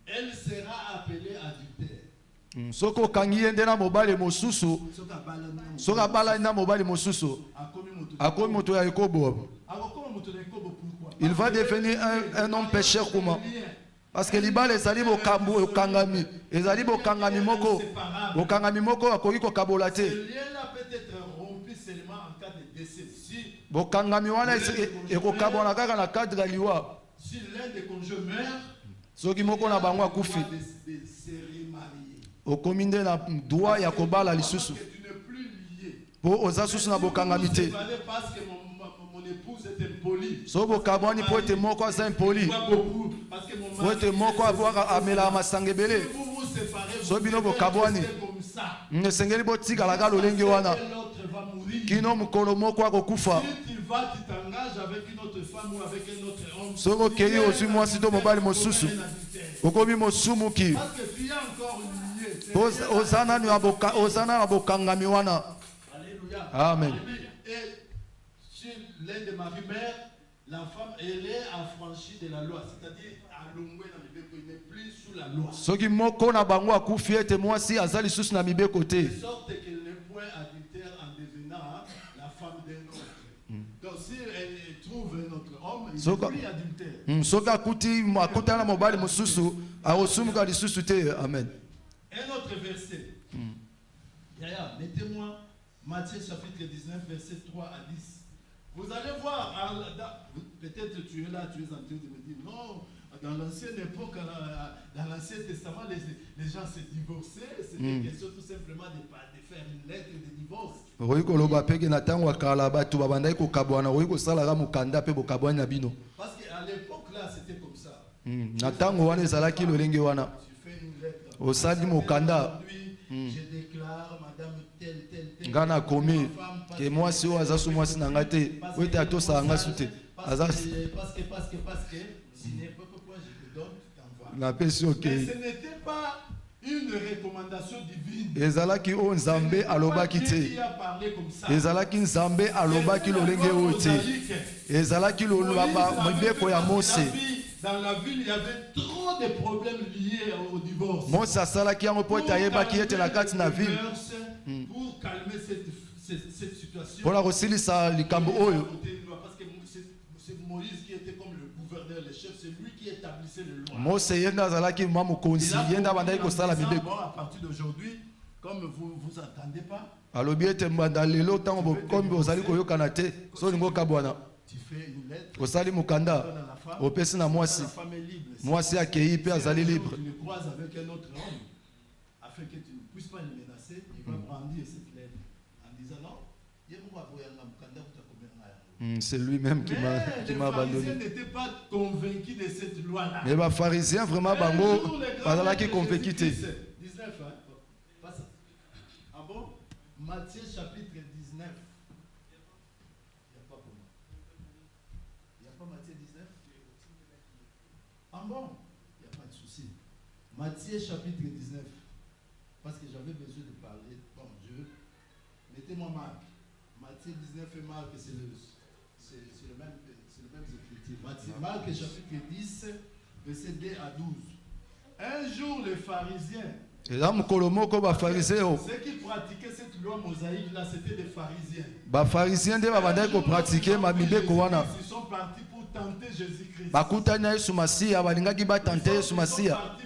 elle sera appelée adultère. Soki okangi ye nde na mobali mosusu. Soki abala na- Soki abalani na mobali mosusu. akomi moto- akomi moto ya ekobo. Akokoma moto na ekobo, pourquoi? Il va devenir un homme pécheur comment? Parce que libala ezali bokangami. Ezali bokangami moko. Bokangami moko akoki kokabola Ce te. lien-là peut être rompu seulement en cas de décès. Si Bokangami wana ekokabwana kaka na cadre ya liwa. Si l'un des conjoints meurt, Soki moko na bango akufi. de se remarier. Okomi nde na droit ya kobala lisusu. Parce que tu n'es plus lié. Po oza susu na bokangami te. Parce que mon épouse est impolie. So bokabwani po ete moko aza impoli. Pas beaucoup. Parce que mon Po mari. ete moko abwaka amela masanga ebele. Si vous vous séparez, So vous bino devez bokabwani. rester comme ça. Esengeli botikalaka lolenge wana. Et l'autre va mourir. Kino mokolo moko akokufa. Si tu vas vas, tu t'engages avec une autre femme ou avec un autre homme. Soko kei osu mwasi to mobali mosusu. Okomi mosumuki. Parce que tu as encore une liée. Ozana na bokangami wana. Alléluia. Amen. Et chez l'un de Marie-Mère, la femme, elle est affranchie de la loi. C'est-à-dire, il n'est plus sous la loi. Soki moko na bango akufi ete mwasi azali susu na mibeko te. De sorte qu'elle n'est point adultère en devenant la femme d'un autre. Donc si elle trouve un autre homme, il n'est plus adultère. Soki akuta na mobali mosusu akosumuka lisusu te. Amen. Un autre verset. Yaya, mettez-moi Matthieu chapitre 19, verset 3 à 10. Vous allez voir, peut-être tu es là, tu es en train de me dire, non, dans l'ancienne époque, dans l'Ancien Testament, les gens se divorçaient, c'était question tout simplement de faire une lettre de divorce. Parce qu'à l'époque là, c'était comme ça. Tu fais une lettre. Aujourd'hui, je déclare, madame telle, Ngana komi ke mwasi o azasu mwasi na ngate wete atosa anga sute azas parce que si n'est pas pourquoi je te donne, tu t'envoies. na pesi OK. Mais ce n'était pas une recommandation divine. Ezalaki o nzambe alobaki te. Qui a parlé comme ça. Ezalaki nzambe alobaki lolenge o te. Ezalaki lolaba mibeko ya Mose. Dans la ville, il y avait trop de problèmes liés au divorce. Mose asalaki yango po tayebaki ete na kati na ville. Pour calmer cette situation. Pour la kosilisa likambo oyo. Parce que c'est Moïse qui était comme le gouverneur, le chef, c'est lui qui établissait les lois. Mose yenda azalaki mamu konzi yenda bandaki kosala mibeko. À partir d'aujourd'hui, comme vous attendez pas, alobi ete mbanda lelo tango bokombi ozali koyokana te so lingo kabwana. tu fais une lettre. Osali mukanda opesi na mwasi. Mwasi akei pe azali libre. Tu le croises avec un autre homme afin que tu ne puisses pas le menacer, il va brandir cette lettre en disant non. C'est lui-même qui m'a abandonné. Les pharisiens n'étaient pas convaincus de cette loi-là. Mais les pharisiens vraiment bango bazalaki convaincus. 19 hein. Pas ça. Ah bon? Matthieu chapitre 19. Il n'y a pas pour moi. Il n'y a pas Matthieu 19? Ah bon? Il n'y a pas de souci. Matthieu chapitre 19. Parce que j'avais besoin de parler. Bon, mettez-moi Marc. Matthieu 19 et Marc, c'est le même écriture. Marc chapitre 10, verset 2 à 12. Un jour, les pharisiens, ceux qui pratiquaient cette loi mosaïque là, c'était des pharisiens. Ils sont partis pour tenter Jésus-Christ. Ils sont partis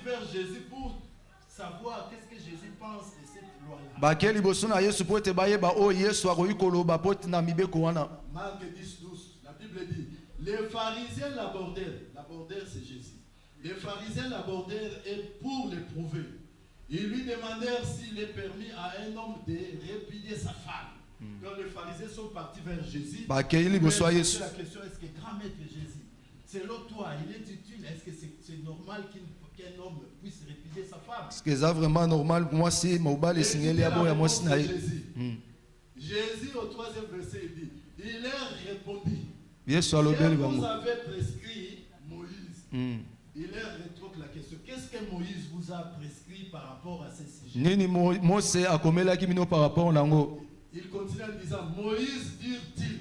vers Jésus pour savoir qu'est-ce que Jésus pense de cette loi-là. Marc 10, 12, la Bible dit, les pharisiens l'abordèrent. L'abordèrent, c'est Jésus. Les pharisiens l'abordèrent et pour l'éprouver, ils lui demandèrent s'il est permis à un homme de répudier sa femme. Quand les pharisiens sont partis vers Jésus, la question est-ce que grand maître Jésus, selon toi, il est utile, est-ce que c'est normal qu'un homme puisse répudier sa femme? Est-ce que c'est vraiment normal pour moi si mobile est signalé à moi Jésus au 3e verset il dit, il leur répondit, Yes, vous avez prescrit Moïse. Il leur rétorque la question, qu'est-ce que Moïse vous a prescrit par rapport à ces sujets? Il continue en disant, Moïse dire-t-il,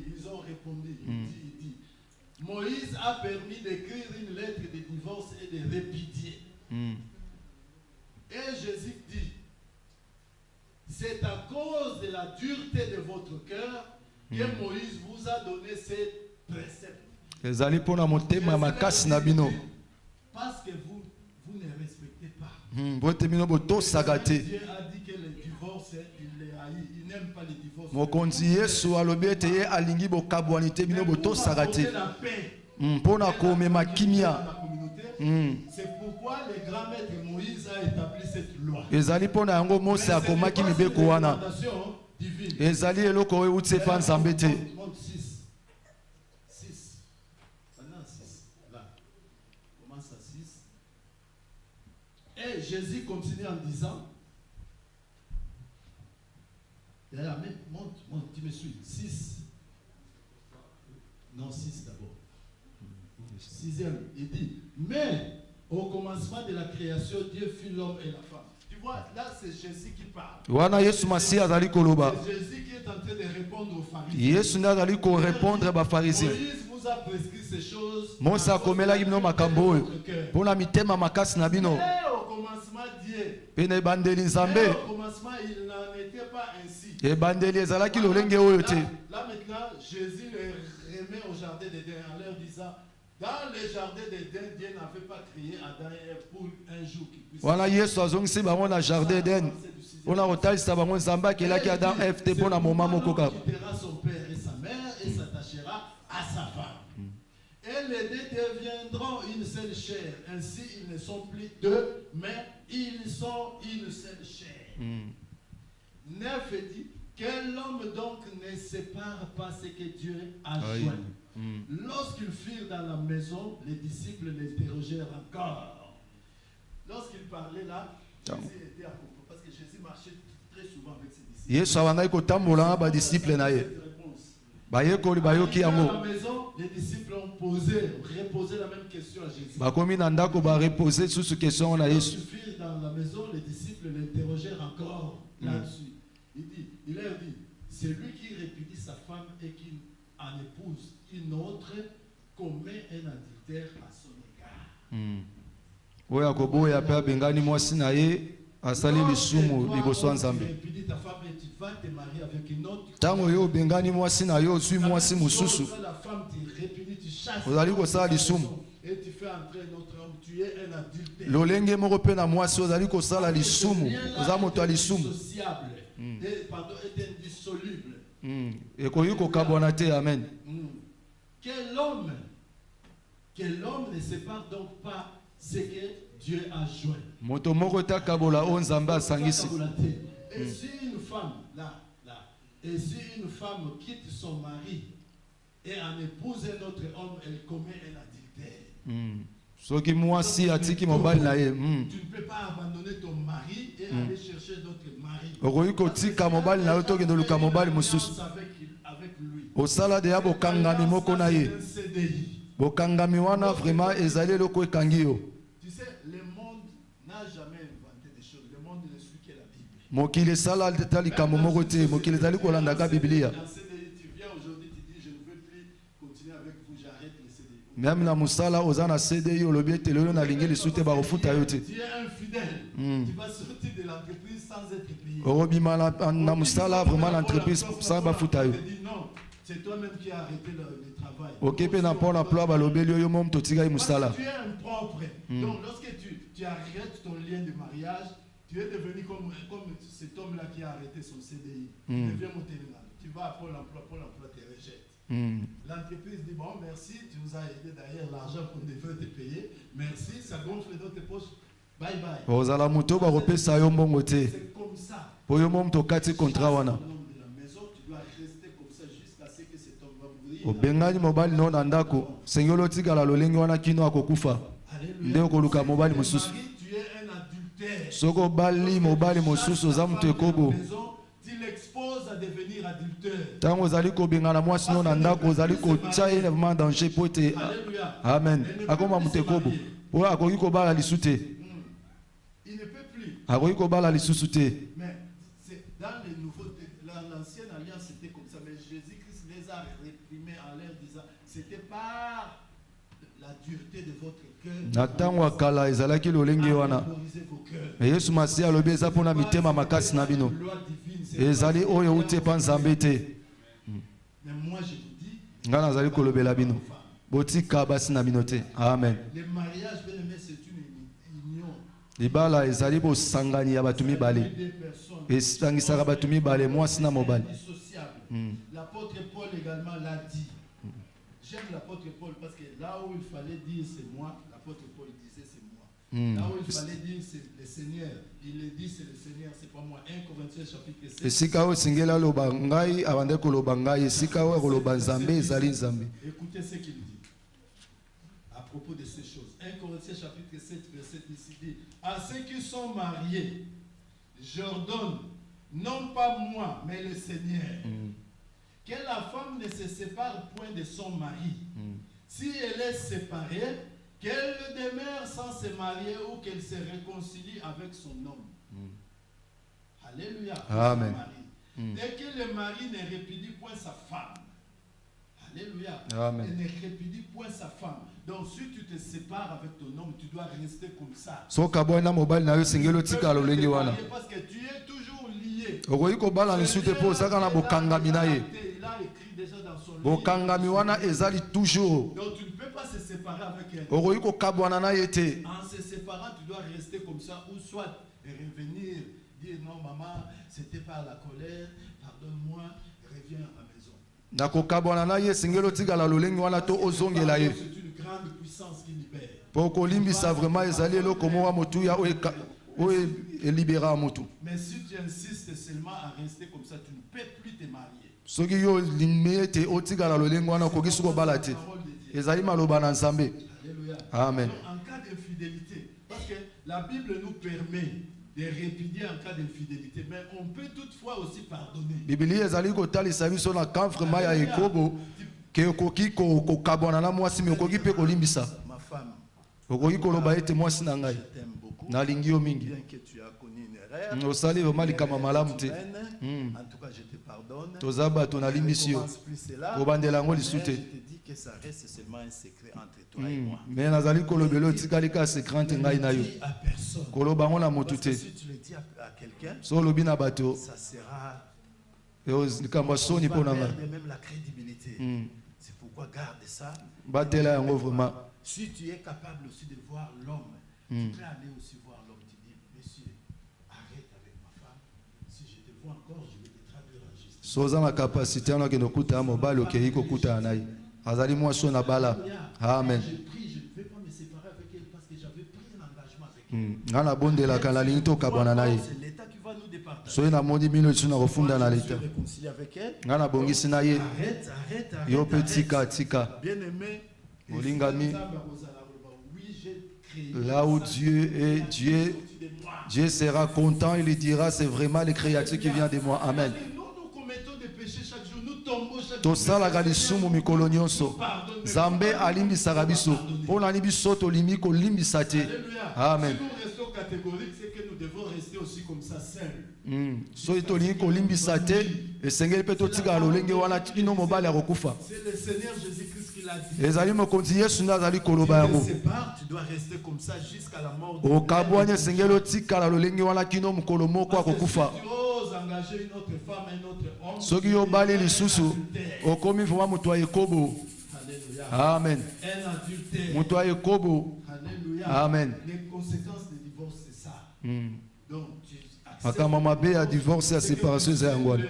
ils ont répondu, il dit, Moïse a permis d'écrire une lettre de divorce et de répudier. Et Jésus dit, c'est à cause de la dureté de votre cœur que Moïse vous a donné ces préceptes. Parce que vous ne respectez pas. Dieu a dit que le divorce, il n'aime pas le divorce. C'est pourquoi le grand maître Moïse a établi cette loi. C'est une recommandation divine. Montre 6. 6. Maintenant 6. Là. Commence à 6. Et Jésus continue en disant, Mais monte, tu me suis. 6. Non, 6 d'abord. 6e, il dit, mais au commencement de la création, Dieu fit l'homme et la femme. Tu vois, là c'est Jésus qui parle. C'est Jésus qui est en train de répondre aux pharisiens. Moïse vous a prescrit ces choses. Mais au commencement, Dieu. Mais au commencement, il n'en était pas ainsi. Là maintenant, Jésus les remet au jardin d'Éden en leur disant, dans le jardin d'Éden, Dieu n'avait pas créé Adam et Ève pour un jour qui puisse. Voilà, Yesu azongisi bango na jardin d'Éden. On a retalisa bango nzamba kelaki Adam Ève te pona moma moko kaka. Il quittera son père et sa mère et s'attachera à sa femme. Et les deux deviendront une seule chair. Ainsi, ils ne sont plus deux, mais ils sont une seule chair. 9 dit, quel homme donc ne sépare pas ce que Dieu a joint. Lorsqu'ils firent dans la maison, les disciples l'interrogèrent encore. Lorsqu'il parlait là, Jésus était à propos, parce que Jésus marchait très souvent avec ses disciples. Dans la maison, les disciples ont reposé la même question à Jésus. Lorsqu'ils firent dans la maison, les disciples l'interrogèrent encore là-dessus. Il leur dit, c'est lui qui répudie sa femme et qui en épouse une autre commet un adultère à son égard. Répudie ta femme et tu vas te marier avec une autre. La femme te répudie, tu chasses et tu fais entrer un autre homme, tu es un adultère. Indissociable. Pardon, est indissoluble. Amen. Quel homme ne sépare donc pas ce que Dieu a joint. Et si une femme quitte son mari et en épouse un autre homme, elle commet un adultère. Tu ne peux pas abandonner ton mari et aller chercher d'autres maris. Avec lui. Bokangami wana vraiment ezali loko ekangi yo. Tu sais, le monde n'a jamais inventé des choses. Le monde ne suit que la Bible. Mokili sala tali kamomoko te, mokili zali kolanda ka Biblia. Tu viens aujourd'hui, tu dis je ne veux plus continuer avec vous, j'arrête le CDI. Même na musala ozana CDI olobiete lelo na lingeli sute ba refuta yo te. Tu es infidèle. Tu vas sortir de l'entreprise sans être payé. Orobima na musala vraiment l'entreprise sans ba futa yo. C'est toi-même qui as arrêté le travail. Tu es impropre. Donc lorsque tu arrêtes ton lien de mariage, tu es devenu comme cet homme-là qui a arrêté son CDI. Tu deviens monténégrin. Tu vas à Pôle emploi te rejette. L'entreprise dit bon merci, tu nous as aidé d'ailleurs l'argent qu'on devait te payer. Merci, ça gonfle dans tes poches. Bye bye. C'est comme ça. Obengani mobali no na ndako sengelo tikala lolengi wana kino akokufa nde koluka mobali mosusu soko bali mobali mosusu za mutu ekobo tango ozali kobengana mwasi no na ndako ozali kotya ye vraiment danger po ete amen akoma mutu ekobo po akoki kobala lisu te akoki kobala lisusu te. Dans l'ancienne alliance, c'était comme ça. Mais Jésus-Christ les a réprimés en leur disant, c'était par la dureté de votre cœur. Yesu masi alobi eza pona mitema makasi na bino. Ezali oyo uti pa nzambe te. Mais moi je vous dis, ngana zali kolobela bino. Botika basi na bino te. Amen. Le mariage bien aimé c'est une union. Libala ezali bo sangani ya batu mibale. Esangisaka batu mibale mwasi na mobali. L'apôtre Paul également l'a dit. J'aime l'apôtre Paul parce que là où il fallait dire c'est moi, l'apôtre Paul disait c'est moi. Là où il fallait dire c'est le Seigneur, il le dit c'est le Seigneur, c'est pas moi. 1 Corinthiens chapitre 7. Esika o singela loba ngai abande ko loba ngai esika o loba nzambe ezali nzambe. Écoutez ce qu'il dit à propos de ces choses. 1 Corinthiens chapitre 7 verset 10 dit, à ceux qui sont mariés, j'ordonne non pas moi, mais le Seigneur. Que la femme ne se sépare point de son mari. Si elle est séparée, qu'elle demeure sans se marier ou qu'elle se réconcilie avec son homme. Alléluia. Amen. Dès que le mari ne répudie point sa femme. Alléluia. Amen. Elle ne répudie point sa femme. Donc si tu te sépares avec ton homme, tu dois rester comme ça. So kabwana mobile na yo singelo tika lolenge wana. Parce que tu es toujours lié. Okoyi ko bala lisute po saka na bokangami na ye. Il a écrit déjà dans son livre. Bokangami wana ezali toujours. Donc tu ne peux pas se séparer avec elle. Okoyi ko kabwana na ye te. En se séparant, tu dois rester comme ça ou soit revenir, dire non maman, c'était par la colère, pardonne-moi, reviens à la maison. Nako kabwana na ye singelo tika la lolenge wana to ozongela ye. C'est une grande puissance qui libère. Poko limbisa vraiment ezali eloko mo wa motu ya o libéra motu. Mais si tu insistes seulement à rester comme ça, tu ne peux plus te marier. Soki yo limete otika la lolenge wana ko kisuko bala te. Ezali maloba na Nzambe. Alléluia. Amen. Alors, en cas d'infidélité, parce que la Bible nous permet de répudier en cas d'infidélité, mais on peut toutefois aussi pardonner. Biblia ezali ko talisa biso na kan vraiment ya ekobo ke okoki ko kabwana na mwasi me okoki pe ko limbisa. Ma femme, Okoki ko loba ete mwasi na ngai. je t'aime beaucoup. Na lingi yo mingi. Bien que tu as connu une erreur, Osali vraiment likama malamu te. en tout cas, je te pardonne. Tozaba to na limbisi yo. Commence plus cela. Kobandela ngo Mais lisute. je te dis que ça reste seulement un secret entre toi et moi. Mais nazali ko lobelo tikali ka secret ngai na yo. Dis à personne. Ko loba ngo na motu Parce que te. si tu le dis à quelqu'un, So lobi na bato. ça sera Likamba soni va po na perdre ngai. même la crédibilité. C'est pourquoi garde ça. Batela yango vraiment. Si tu es capable aussi de voir l'homme, tu peux aller aussi voir l'homme. Tu dis, monsieur, arrête avec ma femme. Si je te vois encore, je vais te traduire en justice. Soza na capacité na ke nokuta mobali okei ko kuta na ye. Azali mwasi na bala. Amen. J'ai pris, je ne vais pas me séparer avec elle parce que j'avais pris un engagement avec elle. Ngana bondela kana lingi to kabwana na ye. C'est l'État qui va nous départager. So na modi bino tuna kofunda na Je suis leta. réconcilié avec elle. Ngana bongisi na ye. Arrête, arrête, arrête. Yo pe arrête. tika tika. Bien aimé. Olingami. Oui, j'ai créé. Là où Dieu est, Dieu sera content, il lui dira, c'est vraiment les créatures qui viennent de moi. Amen. Nous commettons des péchés chaque jour, nous tombons chaque jour. Tosalaka lisumu mikolo nyonso. Nzambe alimbisaka biso. Mpo na biso tolimi kolimbisa te. Alléluia. Amen. Si nous restons catégoriques, c'est que nous devons rester aussi comme ça, seuls. Soki tolingi kolimbisa te, esengeli mpe totikala lolenge wana kino mobali akokufa. C'est le Seigneur Jésus-Christ qui l'a dit. Ezali mokonzi Yesu nde azali Tu koloba te yango. sépares, tu dois rester comme ça jusqu'à la mort. de Okabwani esengeli otikala lolenge wana kino mokolo moko Parce que akokufa. si tu oses engager une autre femme, un autre homme, Soki yobali lisusu, okomi vraiment moto ya ekobo. Alléluia. Amen. Un adultère. Moto ya ekobo. Alléluia. Amen. Les conséquences du divorce, c'est ça. Donc, tu acceptes. Makambo mabe ya divorce ya séparation eza yango wana.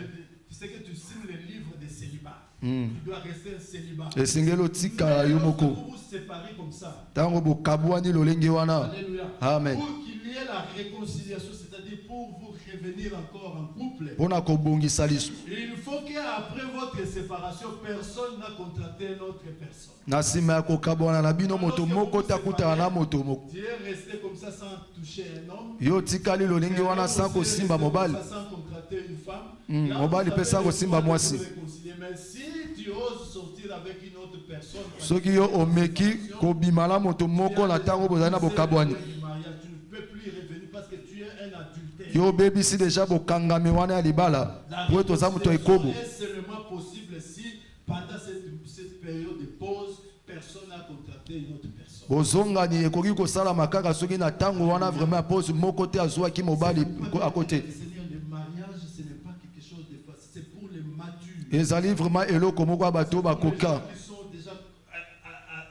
C'est que tu signes le livre de célibat. Tu dois rester un célibat. Esengeli otikala yo moko. Vous vous séparez comme ça. Ntango bokabwani lolenge wana. Alléluia. Amen. Pour qu'il y ait la réconciliation, c'est-à-dire pour vous revenir encore en couple, Mpona kobongisa lisu. il faut qu'après votre séparation, personne n'a contracté une autre personne. Na nsima ya kokabwana na bino moto moko takutana na moto moko. Tu es resté comme ça sans toucher un homme. Yo tikali lolenge wana sans kosimba mobali. Sans contracter une femme. Là, Mobali vous pe avez sans le kosimba droit de mwasi. vous réconcilier. Mais si tu oses sortir avec une autre personne, Soki yo omeki kobima na moto moko na ntango bozali na bokabwani. du mariage, tu ne peux plus y revenir parce que tu es un adultère. Yo obebisi deja bokangami wana ya libala. Po ete oza moto ya ekobo. C'est seulement possible si pendant cette période de pause, personne n'a contracté une autre personne. Bozongani ekoki kosalama kaka soki na ntango wana vraiment pose moko te azwaki mobali à côté. Seigneur, le mariage, ce n'est pas quelque chose de facile, c'est pour les matures. Ezali vraiment eloko moko ya bato bakoka. Ils sont déjà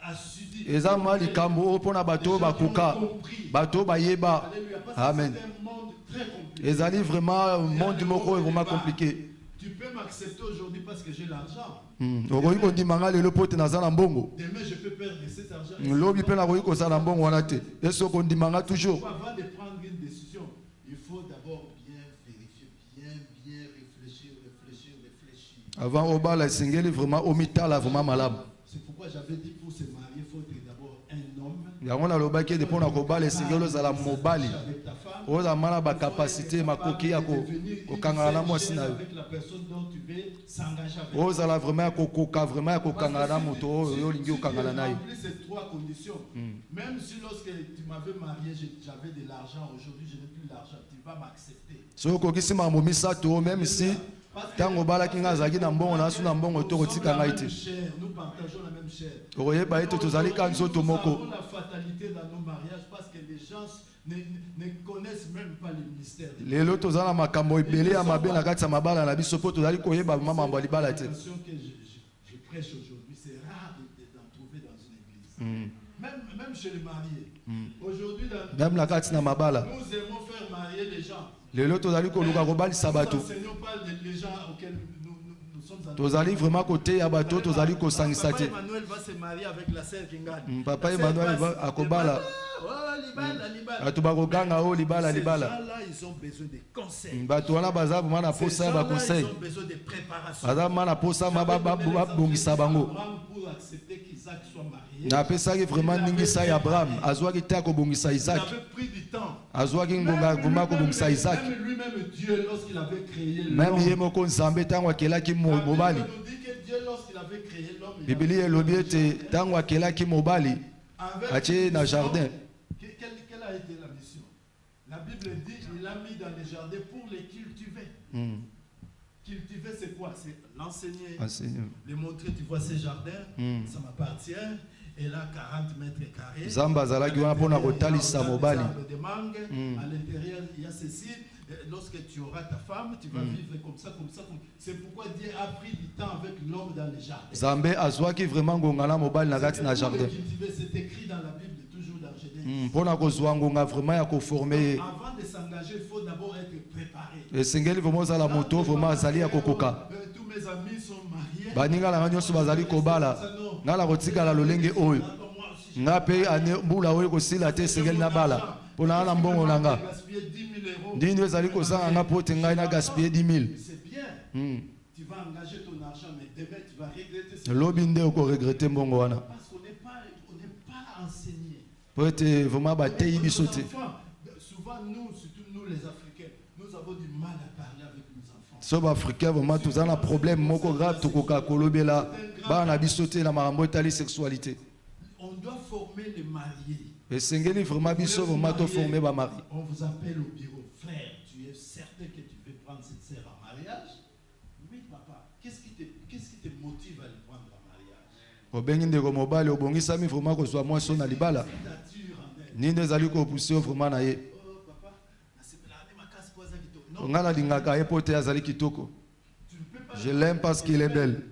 assidus. Eza ma likambo oyo mpona bato oyo bakoka. Bato bayeba. Alléluia. Parce que Amen. c'est un monde très compliqué. Ezali vraiment monde moko vraiment compliqué. Tu peux m'accepter aujourd'hui parce que j'ai l'argent. Okoki kondimanga lelo po ete naza na mbongo. Demain, je peux perdre cet argent. Lobi mpe nakoki kozala na mbongo wana te. Esi okondimanga toujours. Avant de prendre une décision, il faut d'abord bien vérifier, bien réfléchir. Avant obala esengeli vraiment omitala vraiment malamu. C'est pourquoi j'avais dit pour se marier, il faut être d'abord un homme. Yango nalobaki ete mpona kobala esengeli ozala mobali. Avec ta femme. oza mana ba capacité makoki ya ko kangana na mwasi na yo avec la personne dont tu veux s'engager avec. oza la vraiment ko koka vraiment ya ko kangana na moto oyo lingi o kangana na yo. Ces trois conditions. Même si lorsque tu m'avais marié, j'avais de l'argent, aujourd'hui je n'ai plus l'argent, tu vas m'accepter. So ko kisima mo misato même si tango bala kinga zaki na mbongo na su na mbongo to kotika ngai te. Nous partageons la même chair. Okoyeba ete tozali kanzo to moko. Nous avons la fatalité dans nos mariages parce que les gens ne connaissent même pas le mystère. Lelo tozala makambo ebele ya mabe na kati ya mabala na biso po tozali koyeba mambo ya libala te. Je prêche aujourd'hui, c'est rare d'en trouver dans une église. Même chez les mariés. Aujourd'hui, même la kati na mabala. Nous aimons faire marier les gens. Lelo tozali koluka kobalisa bato. Nous n'enseignons pas les gens auxquels nous sommes en tozali vraiment côté ya bato tozali kosangisa te. Papa Emmanuel va se marier avec la sœur Kingani. Papa Emmanuel va akobala. Bato bakoganga o libala libala. Là ils ont besoin de conseils. Bato wana baza vraiment na posa ba conseil. Ils ont besoin de préparation. Baza mana posa babongisa bango. Pour accepter qu'Isaac soit marié. Na pesaki vraiment ningisa ya Abraham azwaki te kobongisa Isaac. Il avait pris du temps. Azwaki ngonga goma kobongisa Isaac. Même lui-même Dieu lorsqu'il avait créé l'homme. Même yemoko nzambe tango akelaki mobali. Biblia elobi ete tango akelaki mobali atie na jardin. Quelle a été la mission? La Bible dit il l'a mis dans les jardins pour les cultiver. Cultiver c'est quoi? C'est l'enseigner, lui montrer, tu vois ces jardins, ça m'appartient. Et là 40 mètres carrés. Zamba zalaki wana pona kotalisa mobali. À l'intérieur il y a ceci. Lorsque tu auras ta femme, tu vas vivre comme ça, comme ça. C'est pourquoi Dieu a pris du temps avec l'homme dans les jardins. Zambé azwaki vraiment ngongala mobali na kati na jardin. C'est écrit dans la Bible, toujours dans Genèse. Pona kozwa ngonga vraiment ya koformer. Avant de s'engager, il faut d'abord être préparé. Esengeli vraiment za la moto vraiment azali ya kokoka. Tous mes amis sont mariés. Baninga la nyonso bazali kobala. Ngala kotika la lolenge oyo. Ngape ane mbula oyo kosila te esengeli na bala. Pona na mbongo nanga. Ndini ezali kozanga nga pote ngai na gaspiller 10 000. C'est bien. Tu vas engager ton argent, mais demain tu vas regretter. Lobi nde oko regretter mbongo wana. Parce qu'on n'est pas enseigné. Po ete vraiment bateyi biso te. Souvent nous, surtout nous les Africains, nous avons du mal à parler avec nos enfants. Soba africain vraiment tozana problème moko grave tokoka kolobela bana biso te na makambo etali sexualité. On doit former les mariés. Esengeli vraiment biso vraiment to former ba mari. On vous appelle au bureau. Frère, tu es certain que tu veux prendre cette sœur en mariage? Oui, papa. Qu'est-ce qui te motive à le prendre en mariage? Obengi ndeko mobali obongisami vraiment kozwa mwaso na libala. Ninde ezali kopousse vraiment na ye. Oh papa, Ngana lingaka ye pote azali kitoko. Je l'aime parce qu'il est belle.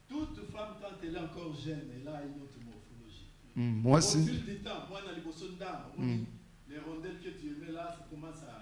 Toute femme quand elle est encore jeune, elle a une autre morphologie. Moi aussi. Au fil du temps, moi dans les bossons les rondelles que tu aimais là, ça commence à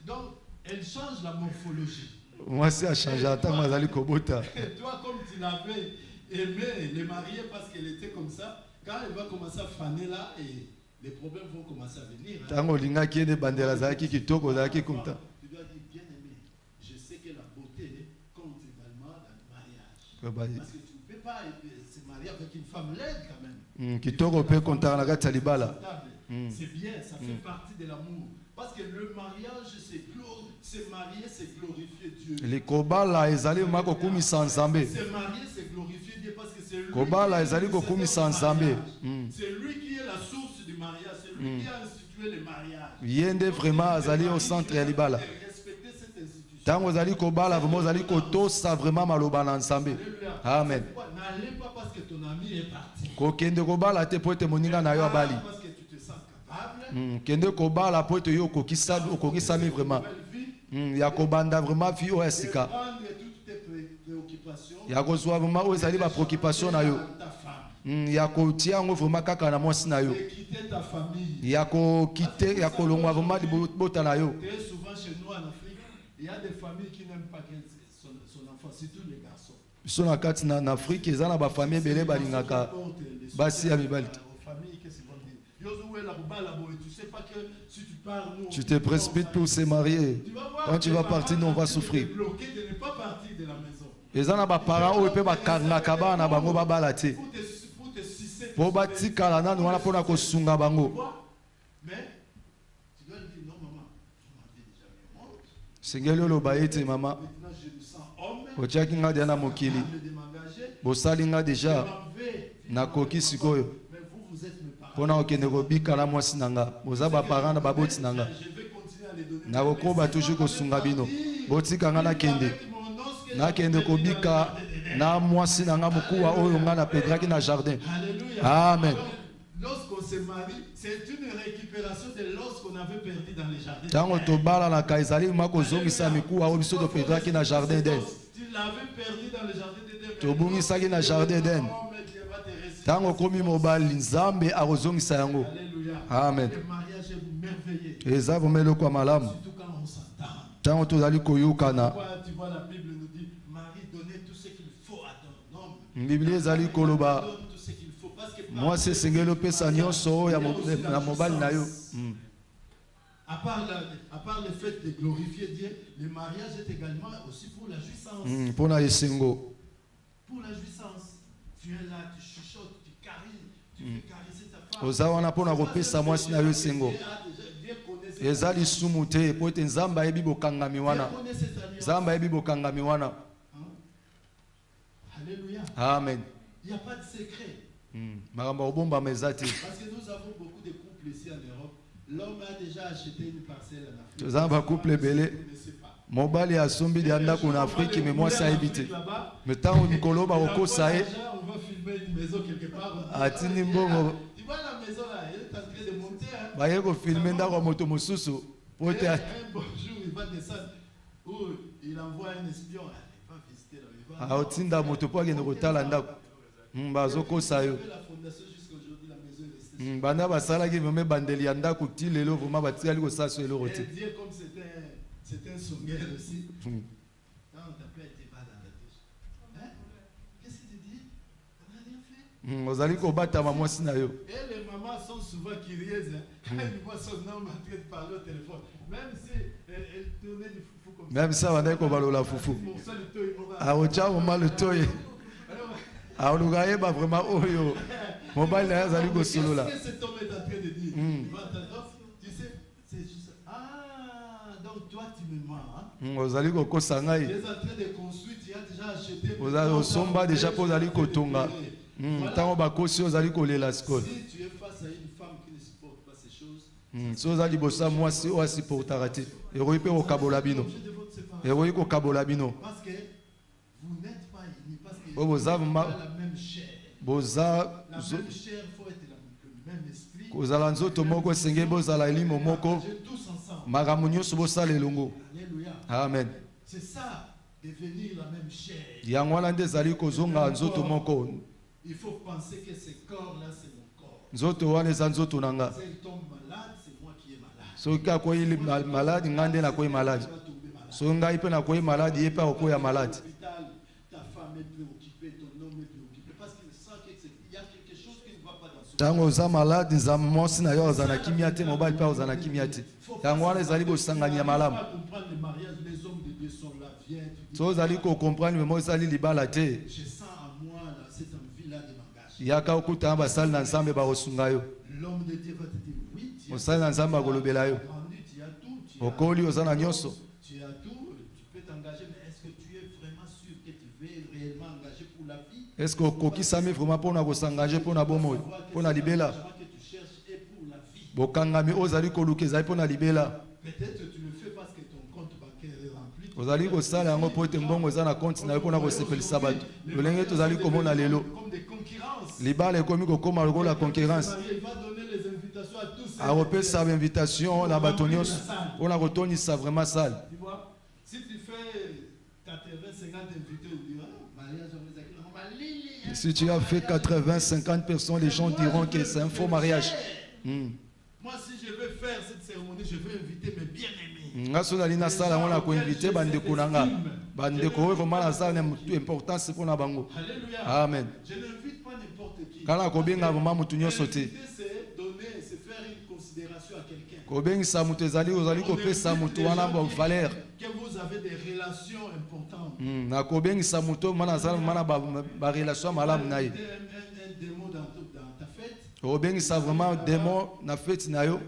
donc, elle change la morphologie. Moi aussi, a changé. Attends, moi, j'allais kobota. Toi, comme tu l'avais aimé, les marier parce qu'elle était comme ça, quand elle va commencer à faner là, et les problèmes vont commencer à venir. Tango linga qui est des bandera zaki kitoko zaki konta. Tu dois dire bien aimé. Je sais que la beauté compte également dans le mariage. Parce que tu ne peux pas se marier avec une femme laide quand même. Kitoko peut konta na kati libala. C'est bien, ça fait partie de l'amour. Parce que le mariage, c'est marier, c'est glorifier Dieu. Les kobala ezali mako kumi sanzambe. C'est marier, c'est glorifier Dieu parce que c'est lui. Kobala ezali ko kumi sanzambe. C'est lui qui est la source du mariage, c'est lui qui a institué le mariage. Yende vraiment azali au centre ya libala. Respecter cette institution. Tango zali kobala vraiment zali ko tosa vraiment maloba na nzambe. Amen. N'allez pas parce que ton ami est parti. Ko kende kobala te pote moninga na yo abali. Parce que tu te sens capable. Kende kobala pote yo okokisami vraiment. Ya kobanda vraiment fi o esika. Prendre toutes tes préoccupations. Ya kozwa vraiment o ezali ba préoccupation na yo. Ya kotia yango vraiment kaka na mwasi na yo. Quitter ta famille. Ya ko quitter ya kolongwa vraiment libota na yo. Très souvent chez nous en Afrique, il y a des familles qui n'aiment pas son enfant, surtout les garçons. Biso na kati na Afrique eza na ba famille belé balingaka basi ya mibali. Tu te précipites pour se marier. Quand tu vas partir, nous on va souffrir. Eza na ba parents oyo pe ba kangaka bana bango babala te. Po batikala nanu wana pona kosunga bango. Mais tu dois lui dire non, maman, vous m'avez déjà mis au monde. Sengeli oloba ete mama Maintenant, je me sens homme. otiaki nga dia na mokili Capable de m'engager. bosali nga Je deja m'en vais. nakoki sikoyo Mais vous êtes mes parents. mpona kokende kobika na mwasi na nga boza baparent na baboti na nga Je vais continuer à les donner. nakokoba toujours kosunga bino botika nga nakende Avec mon os que nakende kobika na mwasi na nga mokuwa oyo nga napedraki na jardin. Alléluia. Amen. Lorsqu'on se marie, c'est une récupération de l'os qu'on avait perdu dans les jardins. ntango tobalalaka ezali ma kozongisa mikuwa oyo biso topedraki na jardin eden Tu l'avais perdu dans le jardin d'Éden. tobungisaki na jardin eden Oh, mais Dieu va te restituer. ntango okomi mobali nzambe akozongisa yango. Alléluia. Amen. Le mariage est merveilleux. eza vraimen eloko ya malamu Surtout quand on s'entend. ntango tozali koyokana. Pourquoi tu vois la Bible nous dit Marie, donnez tout ce qu'il faut à ton homme. biblia ezali koloba Donne tout ce qu'il faut. Parce que mwasi esengeli opesa nyonso oyo ya mobali na yo. À part le fait de glorifier Dieu, le mariage est également aussi pour la jouissance. mpona esengo Pour la jouissance. Tu es là, tu chuchotes, tu caresses, tu fais caresser ta femme. oza wana mpona kopesa mwasi na yo esengo. Dieu connaît ses eza lisumu te po ete nzambe ayebi bokangami wana. Dieu connaît ses alliances. nzambe ayebi bokangami wana. Hein? Alléluia. Amen. Il n'y a pas de secret. makambo ya kobombama eza te. Parce que nous avons beaucoup de couples ici en Europe. L'homme a déjà acheté une parcelle en Afrique. toza na bacouple ebele mobali asombi dia ndako na afrike me mwasi ayebi te. me ntango mikolo bakokosa ye On va filmer une maison quelque part. atindi mbongo Tu vois la maison là, elle est en train de monter. Hein. baye kofilme ndako ya moto mosusu po Et ete un bon jour, il va descendre. Ou il envoie un espion. Il va visiter là. Il va aotinda moto mpo akende kotala ndako. bazokosa yo. la fondation jusqu'à aujourd'hui, la maison est restée. banda basalaki vraimen bandeli ya ndako ti lelo vraimen batikali kosala so eloko Et te. Dieu, comme c'était un songueur aussi, quand on t'appelle, tu vas dans la douche. Hein? Qu'est-ce que tu dis? On n'a rien fait. ozali kobatama mwasi na yo. Et les mamans sont souvent curieuses. Hein? Quand ils voient son homme en train de parler au téléphone, même si elle tournait du foufou comme ça. même sa bandaki kobalola fufu Mon seul toy, on va- aotya moma letoye Alors, aoluka yeba vraimen oyo mobali na ye azali kosolola. qu'est-ce que cet homme est en train de dire? Il va t'entendre. Tu sais, c'est juste. Ah, donc toi tu me mens. Hein? ozali kokosa Tu ngai es en train de construire, tu as déjà acheté. ozali osomba deja mpo ozali kotonga. ntango bakosi ozali kolela sikoyo. Si tu es face à une femme qui ne supporte pas ces choses, so oza liboso ya mwasi oyo asiportaka te ekoki mpe kokabola bino. l'objet de votre séparation. ekoki kokabola bino. Parce que vous n'êtes pas unis, parce que Oh, vous vous avez n'êtes ma- pas la même chair. boza La même chair, il faut être le même esprit. kozala nzoto moko esengeli bozala elimo moko Partager tous ensemble. makambo nyonso bosala elongo. Alléluia. Amen. C'est ça, devenir la même chair. yango wana nde ezali kozonga nzoto moko. Il faut penser que ce corps-là, c'est mon corps. nzoto wana eza nzoto na nga. S'il tombe malade, c'est moi qui est malade. soki akoyi maladi ngai nde nakoyi maladi. Tu vas tomber malade. soki ngai mpe nakoyi maladi ye mpe akokoya maladi. L'hôpital, ta femme est préoccupée, ton homme est préoccupé. Parce qu'il sent qu'il y a quelque chose qui ne va pas dans son ntango oza maladi nzambe mwasi na yo aza na kimia te mobali mpe aza na kimia te. yango wana ezali bosangani ya malamu. pas comprendre le mariage, les hommes de Dieu sont là, viens, tu dis, so ozali kokomprendre memo ezali libala te. je sens en moi là, cette envie-là de m'engager. yaka okutana basali na nzambe bakosunga yo. L'homme de Dieu va te dire, oui, tu as mosali na nzambe akolobela yo. grandi, tu as tout, tu as, okoli oza na nyonso. tu as tout, tu peux t'engager, mais est-ce que tu es vraiment sûr que tu veux réellement engager pour la vie? est ce que okokisami vraimen mpona kosangage mpona bomoi mpona libela. L'argent que tu cherches est pour la vie. bokangami oyo ozali koluka ezali mpona libela. Peut-être tu le fais parce que ton compte bancaire est rempli. ozali kosala yango mpo ete mbongo eza na konti na yo mpona kosepelisa bato. lolenge tozali komona lelo Comme des concurrences. libala ekomi kokóma lokola concurrence. Il va donner les invitations à tous. ceux akopesa bainvitation na bato nyonso mpona kotondisa vraimen sale. Tu vois, si tu fais 80, 50 invités, on dira, mariage, on les a dit, on va lire. Si tu as fait 80-50%, les gens diront que c'est un faux mariage. Moi, si je veux faire cette cérémonie, je veux inviter mes bien-aimés. nga so nali nasala yango na koinvite bandeko na nga bandeko oyo vraimen nasala na motu importance mpona bango. Alléluia. Amen. Je n'invite pas n'importe qui. kala kobenga vraimen motu nyonso te. Inviter, c'est donner, c'est faire une considération à quelqu'un. kobengisa moto ezali ozali kopesa moto wana bavaleur. Que vous avez des relations importantes. na kobengisa moto mana azala mana barelation malamu na ye. Un démon dans ta fête. kobengisa vraimen demo na feti na yo.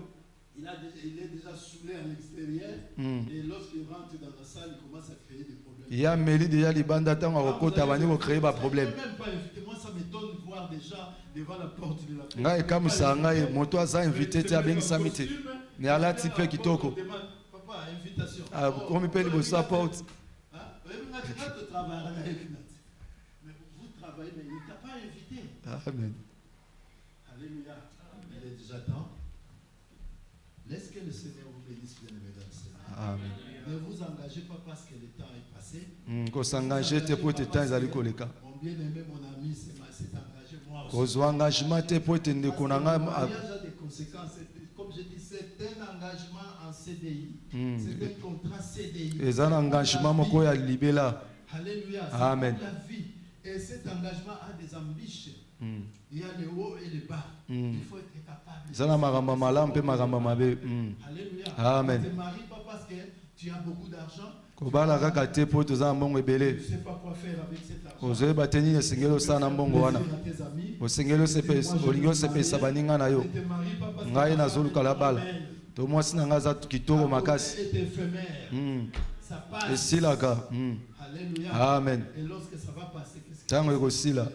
il est déjà saoulé à l'extérieur. Et lorsqu'il rentre dans la salle, il commence à créer des problèmes. Il y a Méli déjà libanda tant à Rokota Bani pour créer des problèmes. Même pas invité. Moi, ça m'étonne de voir des gens devant la porte de la fête. Ngai comme ça, ngai moto a invité tu as bien samité. Mais à la type kitoko. Papa, invitation. Ah, comme il peut le bosser à porte. Mais vous travaillez, mais il ne t'a pas invité. Amen. Alléluia. Il est déjà temps. Laisse que le Seigneur vous bénisse, bien-aimés dans le Seigneur. Amen. Ne vous engagez pas parce que le temps est passé. Ko s'engager te pour te temps ezali koleka. Mon bien-aimé, mon ami, s'est engagé moi aussi. Ko zo engagement te pour te ndekonanga. Le mariage a des conséquences. Comme je dis, c'est un engagement en CDI. C'est un contrat CDI. C'est un engagement moko ya libela. Alléluia. Amen. C'est la vie. Et cet engagement a des ambitions. Il y a les hauts et les bas. Il faut être capable. Zana maramba malam pe maramba mabe. Alléluia. Amen. Ne te marie pas parce que tu as beaucoup d'argent. Kobala kaka te po toza mbongo Tu ebele. ne sais pas quoi faire avec cet argent. Ozoye bateni esengeli osala na mbongo wana. Osengeli olingi osepesa baninga na yo. Ne te marie pas parce que Ngai nazoluka la bala. To mwasi na ngai aza kitoko makasi. c'est éphémère. Ça passe. Esilaka. Alléluia. Amen. Et lorsque ça va passer, qu'est-ce qui Tango ekosila.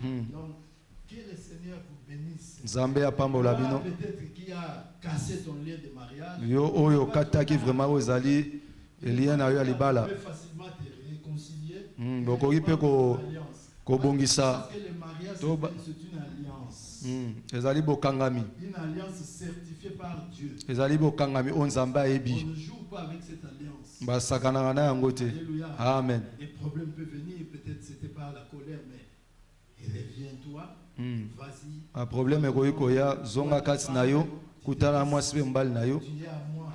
Donc, que le Seigneur vous bénisse. Nzambe apambola bino. Peut-être qui a cassé ton lien de mariage. Yo oyo kataki vraiment ozali elia na yo ya libala. Tu peux facilement te réconcilier. Bokoki pe kobongisa. Parce que le mariage, c'est une alliance. Ezali bokangami. Une alliance certifiée par Dieu. Ezali bokangami o Nzambe On ayebi. ne joue pas avec cette alliance. Basakanaka na yango te. Alléluia. Amen. Les problèmes peuvent venir, peut-être c'était par la colère, mais reviens-toi. Vas-y. A problème ekoki koya zonga kati na yo kutana mwasi pe mbali na yo. Tu es à moi.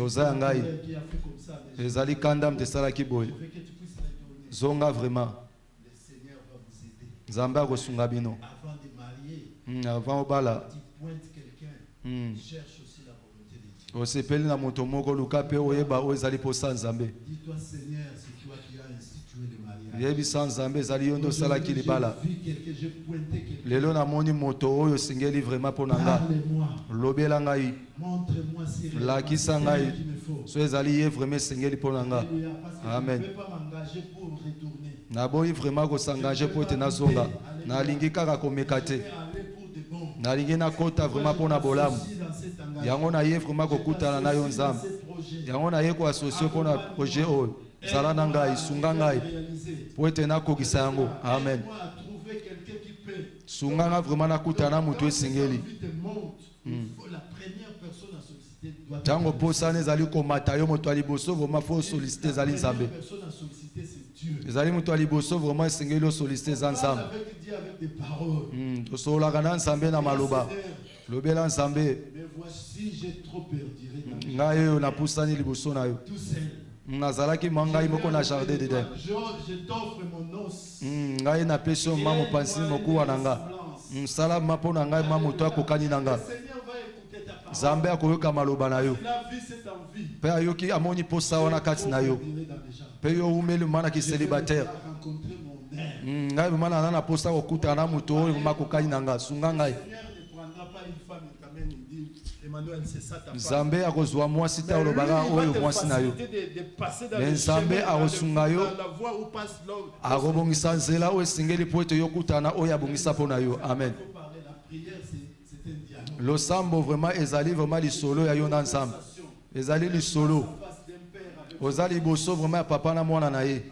Oza ya ngai. Qui a fait comme ça, mais Ezali kanda mtesalaki boye. je veux que tu puisses retourner. Zonga vraiment. Le Seigneur va vous aider. Nzambe akosunga bino. Avant de marier, Avant obala. tu pointes quelqu'un. Cherche aussi la volonté de Dieu. Osepeli na moto moko luka pe oyeba oyo ezali posa Nzambe. Dis-toi, Seigneur, c'est toi qui as institué le mariage. Yebisa Nzambe ezali yo nde osalaki libala. J'ai vu quelqu'un, j'ai pointé quelqu'un. Lelo namoni moto oyo osengeli vraiment mpo na nga. Parle-moi. Lobela ngai. Montre-moi si Lakisa c'est ngai. elle qu'il me faut. So ezali ye vraiment esengeli mpo na nga. Alléluia, parce que Amen. je ne peux pas m'engager pour retourner. Naboyi vraiment kosangaje po ete nazonga. Nalingi kaka komeka te. Je vais aller pour de bon. Nalingi nakota vraiment mpo na bolamu. Aussi dans cet engagement. Yango na ye vraiment kokutana na yo Dans Nzambe. ce projet. Yango na ye koasocie mpo na projet oyo. Zala na ngai, sunga ngai. Réaliser. Po ete nakokisa yango. Amen. Aide-moi à trouver quelqu'un qui peut. Sunga nga vraiment nakutana na moto esengeli. Quand cette envie te monte, il faut la première personne à solliciter doit être Ntango posana ezali komata yo moto ya liboso vraiment fo solicite ezali la Nzambe. première personne à solliciter, c'est Dieu. Ezali moto ya liboso vraiment esengeli osolicite eza Parle Nzambe. avec Dieu avec des paroles. Tosololaka na Nzambe na maloba. Seigneur, Lobela Nzambe, mais voici, j'ai trop perdu. ngai oyo napusani liboso na yo. Tout seul. Nazalaki mwa ngai moko na jardin de den. Je t'offre mon os. Ngai napesi yo mwa mopanzi mokuwa na nga. Salama mpo na ngai mwa moto akokani na nga. Le Seigneur va écouter ta parole. Nzambe akoyoka maloba na yo. Il a vu cette envie. Mpe ayoki amoni posa wana kati na yo. Il est dans les gens. Mpe yo umeli manaki célibataire. Rencontrer mon aime. Ngai mana nana posa kokutana na moto oyo makokani na nga. Sunga ngai. Le Seigneur ne prendra pas une femme et t'amène, il dit, Emmanuel, c'est ça ta femme. Nzambe akozwa mwasi ta olobaka oyo mwasi na yo. Mais Nzambe akosunga yo. Akobongisa nzela oyo esengeli po ete yokutana oyo abongisa mpo na yo. Amen. Losambo vraiment ezali vraiment lisolo ya yo na Nzambe. Ezali lisolo. Oza liboso vraiment ya papa na mwana na ye.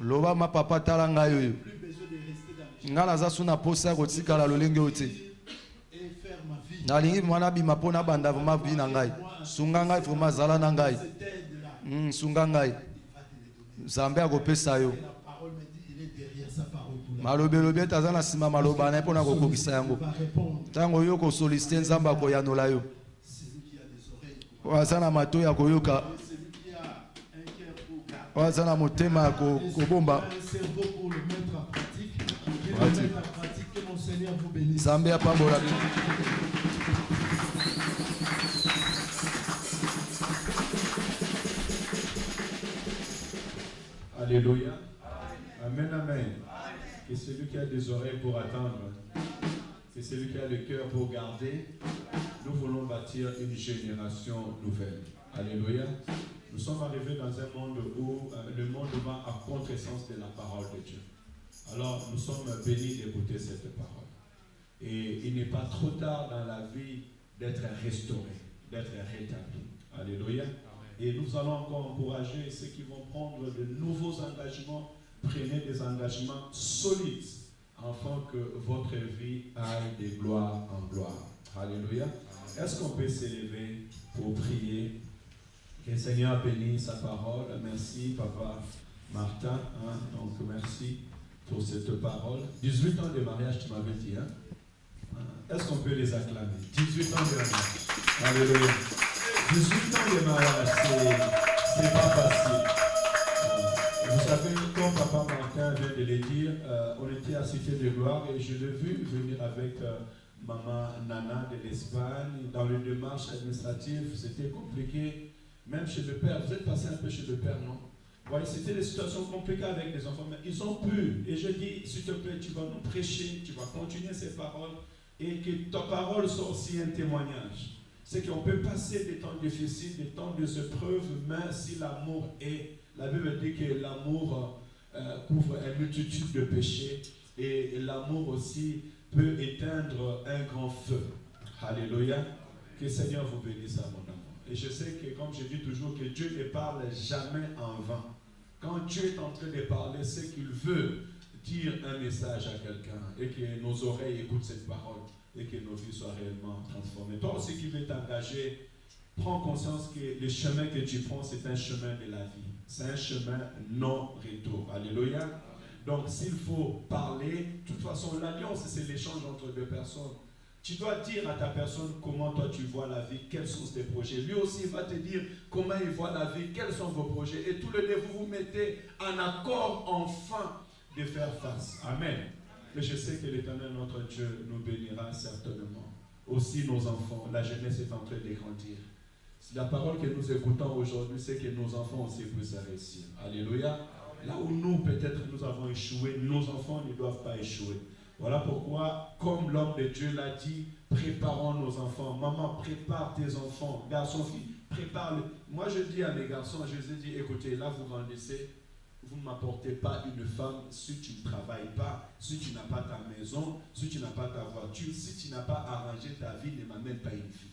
Loba ma papa tala ngai oyo. Nga naza su na posa ya kotikala lolenge oyo te. Nalingi mwana bima mpo na banda vraiment vi na ngai. Sunga ngai vraiment zala na ngai. Sunga ngai. Nzambe akopesa yo. Malobelobi ete aza na nsima maloba na ye mpo na kokokisa yango. Ntango yo kosolicite Nzambe akoyanola yo. Oyo aza na matoyi ya koyoka. Oyo aza na motema ya kobomba. Nzambe apambola bino. Alléluia. Amen, amen. Et celui qui a des oreilles pour attendre, c'est celui qui a le cœur pour garder nous voulons bâtir une génération nouvelle. Alléluia. Nous sommes arrivés dans un monde où le monde va à contre-sens de la parole de Dieu. Alors, nous sommes bénis d'écouter cette parole. Et il n'est pas trop tard dans la vie d'être restauré, d'être rétabli. Alléluia. Et nous allons encore encourager ceux qui vont prendre de nouveaux engagements. Prenez des engagements solides afin que votre vie aille de gloire en gloire. Alléluia. Est-ce qu'on peut s'élever pour prier? Que le Seigneur bénisse sa parole. Merci, Papa Martin. Donc, merci pour cette parole. 18 ans de mariage, tu m'avais dit. Est-ce qu'on peut les acclamer? 18 ans de mariage. Alléluia. 18 ans de mariage, c'est pas facile. Vous savez, comme Papa Martin vient de le dire, on était à Cité de Gloire et je l'ai vu venir avec Maman Nana de l'Espagne. Dans les démarches administratives, c'était compliqué. Même chez le père, vous êtes passé un peu chez le père, non? Ouais, c'était des situations compliquées avec les enfants, mais ils ont pu. Et je dis, s'il te plaît, tu vas nous prêcher, tu vas continuer ces paroles et que ta parole soit aussi un témoignage. C'est qu'on peut passer des temps difficiles, des temps de épreuves, mais si l'amour est, la Bible dit que l'amour couvre une multitude de péchés et l'amour aussi peut éteindre un grand feu. Alléluia. Que le Seigneur vous bénisse à mon amour. Et je sais que, comme je dis toujours, que Dieu ne parle jamais en vain. Quand Dieu est en train de parler, c'est qu'il veut dire un message à quelqu'un et que nos oreilles écoutent cette parole et que nos vies soient réellement transformées. Toi aussi qui veux t'engager, prends conscience que le chemin que tu prends, c'est un chemin de la vie. C'est un chemin non-retour. Alléluia. Donc, s'il faut parler, de toute façon, l'alliance, c'est l'échange entre deux personnes. Tu dois dire à ta personne comment toi tu vois la vie, quels sont tes projets. Lui aussi va te dire comment il voit la vie, quels sont vos projets. Et tous les deux, vous vous mettez en accord enfin de faire face. Amen. Mais je sais que l'Éternel, notre Dieu, nous bénira certainement. Aussi nos enfants, la jeunesse est en train de grandir. La parole que nous écoutons aujourd'hui, c'est que nos enfants aussi puissent réussir. Alléluia. Là où nous, peut-être, nous avons échoué, nos enfants ne doivent pas échouer. Voilà pourquoi, comme l'homme de Dieu l'a dit, préparons nos enfants. Maman, prépare tes enfants. Garçon, fille, prépare-les. Moi, je dis à mes garçons, je les ai dit, écoutez, là, vous grandissez, vous ne m'apportez pas une femme si tu ne travailles pas, si tu n'as pas ta maison, si tu n'as pas ta voiture, si tu n'as pas arrangé ta vie, ne m'amène pas une fille.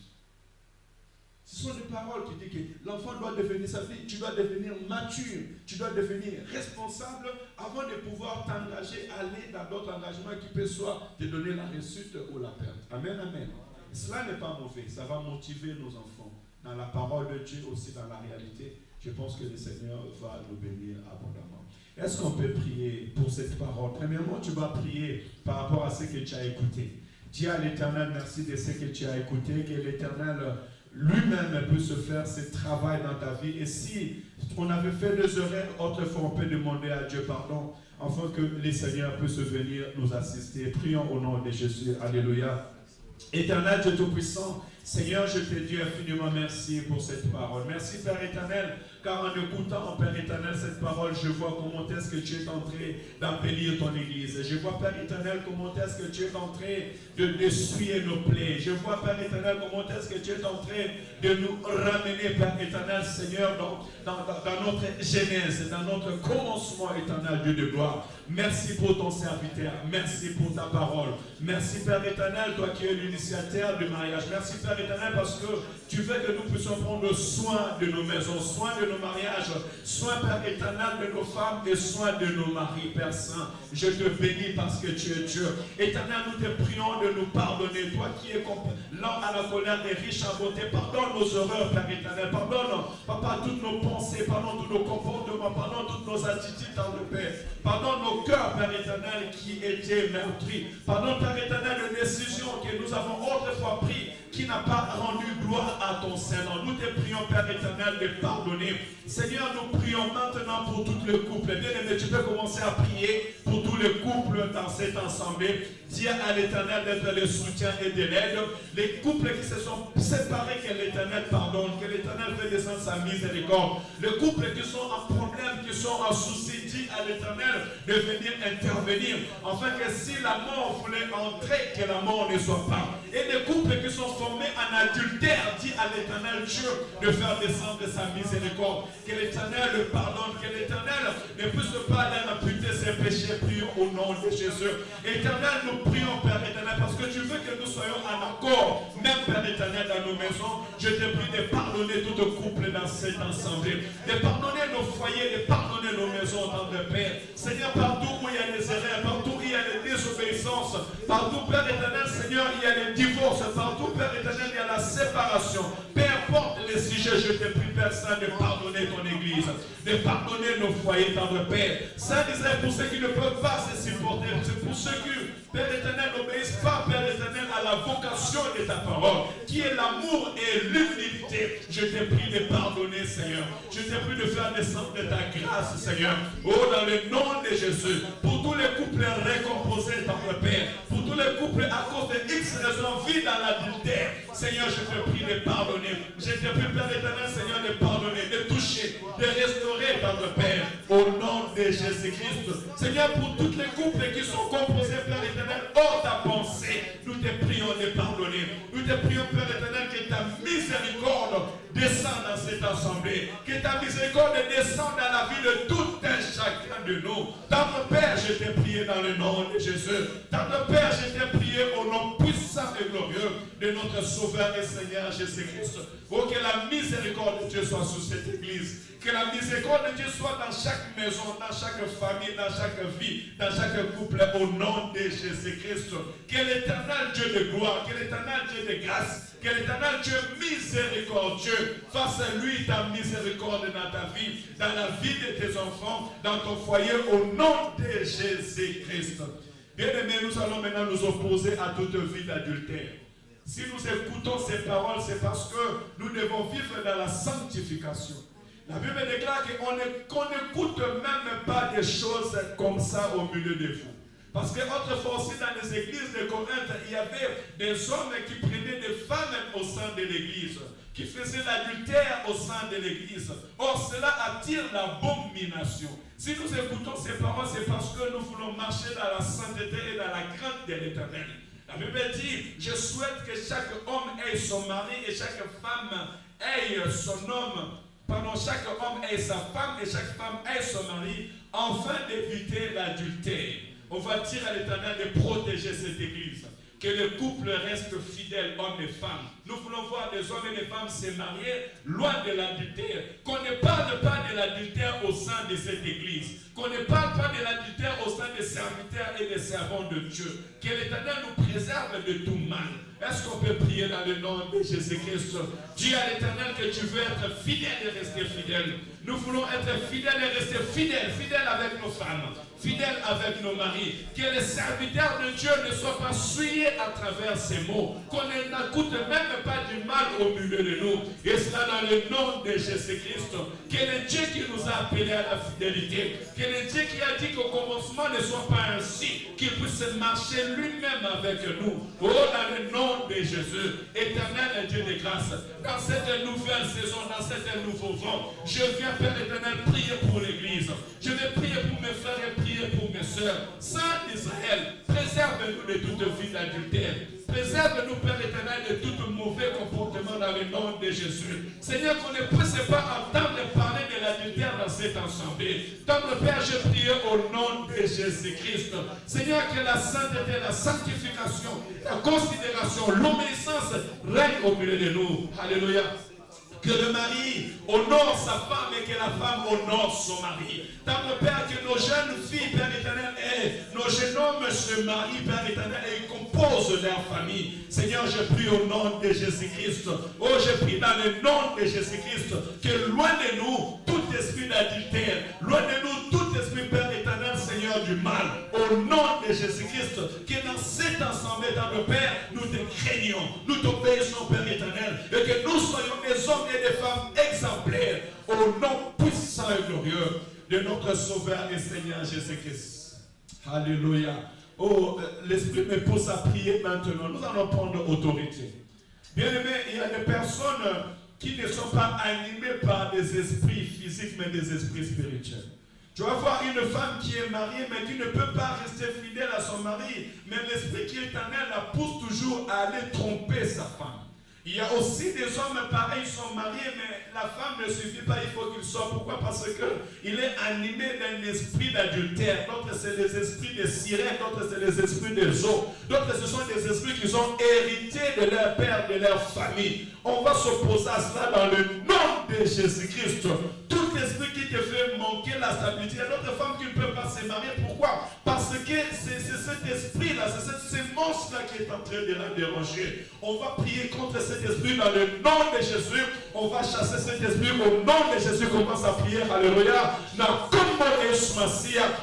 Ce sont des paroles qui disent que l'enfant doit devenir sa vie, tu dois devenir mature, tu dois devenir responsable avant de pouvoir t'engager, aller dans d'autres engagements qui peuvent soit te donner la réussite ou la perte. Amen, amen. Cela n'est pas mauvais, ça va motiver nos enfants. Dans la parole de Dieu, aussi dans la réalité, je pense que le Seigneur va nous bénir abondamment. Est-ce qu'on peut prier pour cette parole? Premièrement, tu vas prier par rapport à ce que tu as écouté. Dis à l'Éternel, merci de ce que tu as écouté, que l'Éternel lui-même peut se faire ce travail dans ta vie. Et si on avait fait des erreurs, autrefois on peut demander à Dieu pardon, afin que le Seigneur puisse venir nous assister. Prions au nom de Jésus. Alléluia. Éternel Dieu Tout-Puissant, Seigneur, je te dis infiniment merci pour cette parole. Merci Père éternel, car en écoutant, Père éternel, cette parole, je vois comment est-ce que tu es en train d'embellir ton Église. Je vois, Père éternel, comment est-ce que tu es en train d'essuyer nos plaies. Je vois, Père éternel, comment est-ce que tu es en train de nous ramener, Père éternel, Seigneur, dans notre genèse, dans notre commencement éternel, Dieu de gloire. Merci pour ton serviteur. Merci pour ta parole. Merci, Père éternel, toi qui es l'initiateur du mariage. Merci, Père éternel, parce que tu veux que nous puissions prendre soin de nos maisons, soin de nos mariages, soin, Père éternel, de nos femmes et soin de nos maris, Père Saint. Je te bénis parce que tu es Dieu. Éternel, nous te prions de nous pardonner. Toi qui es lent à la colère et riche en bonté, pardonne nos erreurs, Père éternel. Pardonne, Papa, toutes nos pensées, pardonne tous nos comportements, pardonne toutes nos attitudes dans le Père. Pardonne nos cœurs, Père éternel, qui étaient meurtris. Pardonne, Père éternel, les décisions que nous avons autrefois prises, qui n'a pas rendu gloire à ton Seigneur. Nous te prions, Père éternel, de pardonner. Seigneur, nous prions maintenant pour tous les couples. Bien-aimé, tu peux commencer à prier pour tous les couples dans cette assemblée. Dis à l'Éternel d'être le soutien et de l'aide. Les couples qui se sont séparés, que l'Éternel pardonne, que l'Éternel fait descendre sa miséricorde. Les couples qui sont en problème, qui sont en souci, dis à l'Éternel de venir intervenir. Afin que si la mort voulait entrer, que la mort ne soit pas. Et des couples qui sont formés en adultère, dit à l'Éternel Dieu de faire descendre sa miséricorde. Que l'Éternel le pardonne, que l'Éternel ne puisse pas aller imputer ses péchés. Prions au nom de Jésus. Éternel, nous prions, Père éternel, parce que tu veux que nous soyons en accord, même Père éternel, dans nos maisons. Je te prie de pardonner tout couple dans cette assemblée, de pardonner nos foyers, de pardonner nos maisons, tendre Père. Seigneur, partout où il y a des erreurs, partout où il y a des désobéissances, partout, Père éternel, Seigneur, il y a les divorces, partout, Père éternel, il y a la séparation. Peu importe les sujets, je te prie, Père Saint, de pardonner ton Église, de pardonner nos foyers, tendre Père. Saint Israël, pour ceux qui ne peuvent pas se supporter, c'est pour ceux qui, Père éternel, n'obéissent pas, Père éternel, à la vocation de ta parole, qui est l'amour et l'humilité. Je te prie de pardonner, Seigneur. Je te prie de faire descendre de ta grâce, Seigneur. Oh, dans le nom de Jésus, pour tous les couples récomposés par le Père, pour tous les couples à cause de X raisons vie dans l'adultère, Seigneur, je te prie de pardonner. Je te prie, Père éternel, Seigneur, de pardonner, de toucher, de restaurer par le Père, au nom de Jésus-Christ. Seigneur, pour tous les couples qui sont composés, Père éternel, hors ta pensée, nous te prions de pardonner. Nous te prions, Père éternel, que ta miséricorde descende dans cette assemblée, que ta miséricorde descende dans la vie de tout un chacun de nous. Tendre Père, je t'ai prié dans le nom de Jésus. Tendre Père, je t'ai prié au nom puissant et glorieux de notre Sauveur et Seigneur Jésus-Christ. Oh, que la miséricorde de Dieu soit sur cette église. Que la miséricorde de Dieu soit dans chaque maison, dans chaque famille, dans chaque vie, dans chaque couple, au nom de Jésus-Christ. Que l'éternel Dieu de gloire, que l'éternel Dieu de grâce, que l'éternel Dieu miséricordieux fasse lui ta miséricorde dans ta vie, dans la vie de tes enfants, dans ton foyer, au nom de Jésus-Christ. Bien-aimés, nous allons maintenant nous opposer à toute vie d'adultère. Si nous écoutons ces paroles, c'est parce que nous devons vivre dans la sanctification. La Bible déclare qu'on n'écoute même pas des choses comme ça au milieu de vous. Parce que autrefois aussi dans les églises de Corinthe, il y avait des hommes qui prenaient des femmes au sein de l'église, qui faisaient l'adultère au sein de l'église. Or, cela attire l'abomination. Si nous écoutons ces paroles, c'est parce que nous voulons marcher dans la sainteté et dans la crainte de l'Éternel. La Bible dit, je souhaite que chaque homme ait son mari et chaque femme ait son homme. Pardon, chaque homme ait sa femme et chaque femme ait son mari, afin d'éviter l'adultère. On va dire à l'Éternel de protéger cette église. Que le couple reste fidèle, hommes et femmes. Nous voulons voir des hommes et des femmes se marier loin de l'adultère. Qu'on ne parle pas de l'adultère au sein de cette église. Qu'on ne parle pas de l'adultère au sein des serviteurs et des servants de Dieu. Que l'Éternel nous préserve de tout mal. Est-ce qu'on peut prier dans le nom de Jésus-Christ? Dis à l'Éternel que tu veux être fidèle et rester fidèle. Nous voulons être fidèles et rester fidèles. Fidèles avec nos femmes. Fidèles avec nos maris. Que les serviteurs de Dieu ne soient pas souillés à travers ces mots. Qu'on n'écoute même pas du mal au milieu de nous. Et cela dans le nom de Jésus-Christ. Que le Dieu qui nous a appelés à la fidélité. Que le Dieu qui a dit qu'au commencement ne soit pas ainsi. Qu'il puisse marcher lui-même avec nous. Oh, dans le nom de Jésus. Éternel Dieu de grâce. Dans cette nouvelle saison, dans cet nouveau vent, je viens, Père éternel, prier pour l'église. Je vais prier pour mes frères et prier pour mes soeurs. Saint Israël, préserve-nous de toute vie d'adultère. Préserve-nous, Père éternel, de tout mauvais comportement dans le nom de Jésus. Seigneur, qu'on ne puisse pas entendre parler de l'adultère dans cette assemblée. Tendre Père, je prie au nom de Jésus-Christ. Seigneur, que la sainteté, la sanctification, la considération, l'obéissance règne au milieu de nous. Alléluia. Que le mari honore sa femme et que la femme honore son mari. Tendre Père, que nos jeunes filles, Père éternel, et nos jeunes hommes se marient, Père éternel, et composent leur famille. Seigneur, je prie au nom de Jésus-Christ. Oh, je prie dans le nom de Jésus-Christ que loin de nous tout esprit d'adultère, loin de nous tout esprit, Père éternel, Seigneur du mal. Au nom de Jésus-Christ, que dans cette assemblée, dans le Père, nous te craignons, nous t'obéissons, Père éternel, et que nous soyons des hommes et des femmes exemplaires au nom puissant et glorieux de notre Sauveur et Seigneur Jésus-Christ. Alléluia. Oh, l'Esprit me pousse à prier maintenant. Nous allons prendre autorité. Bien-aimés, il y a des personnes qui ne sont pas animées par des esprits physiques, mais des esprits spirituels. Tu vas voir une femme qui est mariée, mais qui ne peut pas rester fidèle à son mari. Mais l'esprit qui est en elle la pousse toujours à aller tromper sa femme. Il y a aussi des hommes pareils, ils sont mariés, mais la femme ne suffit pas, il faut qu'il sorte. Pourquoi? Parce qu'il est animé d'un esprit d'adultère. D'autres, c'est les esprits des sirènes, d'autres, c'est les esprits des eaux. D'autres, ce sont des esprits qui sont hérités de leur père, de leur famille. On va s'opposer à cela dans le nom de Jésus-Christ. Tout esprit qui te fait manquer la stabilité. Il y a d'autres femmes qui ne peuvent pas se marier. Pourquoi? Parce que c'est cet esprit-là, c'est cette sémence-là qui est en train de la déranger. On va prier contre cet esprit dans le nom de Jésus. On va chasser cet esprit au nom de Jésus. Commence à prier. Alléluia.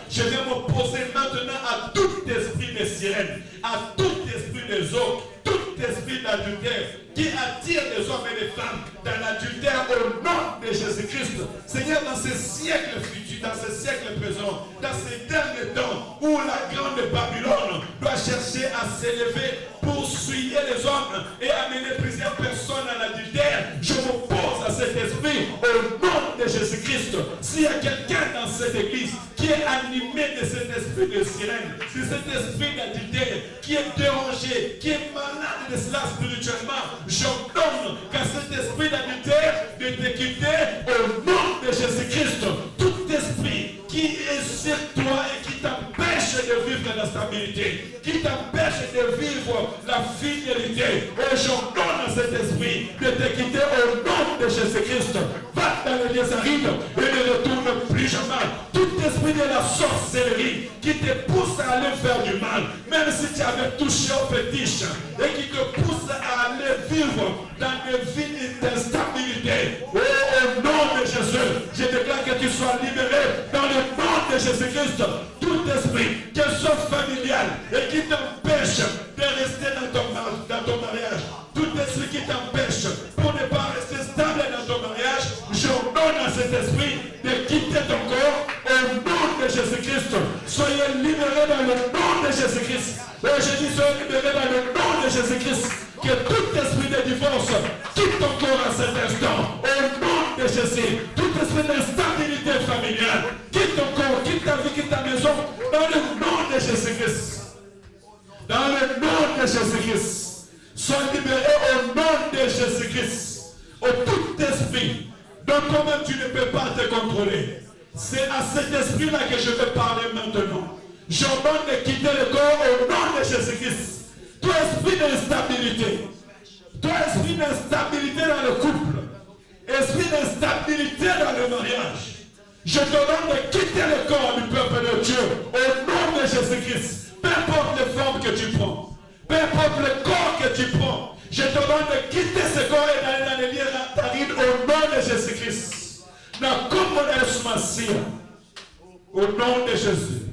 Je vais m'opposer maintenant à tout esprit de sirène, à tout esprit des eaux, tout esprit d'adultère qui attire les hommes et les femmes dans l'adultère au nom de Jésus-Christ. Seigneur, dans ces siècles futurs, dans ces siècles présents, dans ces derniers temps où la grande Babylone doit chercher à s'élever pour souiller les hommes et amener plusieurs personnes à l'adultère, je m'oppose à cet esprit au nom de Jésus-Christ. S'il y a quelqu'un dans cette église qui est animé de cet esprit de sirène, de cet esprit d'adultère, qui est dérangé, qui est malade de cela spirituellement, j'ordonne qu'à cet esprit d'adultère de te quitter au nom de Jésus-Christ. Tout esprit qui est sur toi et qui t'empêche de vivre la stabilité, qui t'empêche de vivre la fidélité, et j'ordonne à cet esprit de te quitter au nom de Jésus-Christ. Va dans les lieux arides et ne retourne plus jamais. Tout esprit de la sorcellerie qui te pousse à aller faire du mal, même si tu avais touché au fétiche, et qui te pousse à aller vivre dans des vies d'instabilité. Oh, au nom de Jésus, je déclare que tu sois libéré dans le nom de Jésus-Christ. Tout esprit, qu'elle soit familial et qui t'empêche de rester dans ton mariage, tout esprit qui t'empêche pour ne pas rester stable dans ton mariage, j'ordonne à cet esprit de quitter ton corps au nom de Jésus-Christ. Soyez libérés dans le nom de Jésus-Christ. Je dis soyez libérés dans le nom de Jésus-Christ. Que tout esprit de divorce quitte ton corps à cet instant au nom de Jésus. Tout esprit d'instabilité familiale quitte ton corps, quitte ta vie, quitte ta maison dans le nom de Jésus-Christ. Dans le nom de Jésus-Christ. Sois libéré au nom de Jésus-Christ. Au tout esprit dont toi-même tu ne peux pas te contrôler. C'est à cet esprit-là que je vais parler maintenant. J'ordonne de quitter le corps au nom de Jésus-Christ. Toi esprit d'instabilité, toi esprit d'instabilité dans le couple, esprit d'instabilité dans le mariage, je te donne de quitter le corps du peuple de Dieu au nom de Jésus-Christ. Peu importe les formes que tu prends, peu importe le corps que tu prends, je te donne de quitter ce corps et d'aller dans les lieux arides au nom de Jésus-Christ. Au nom de Jésus,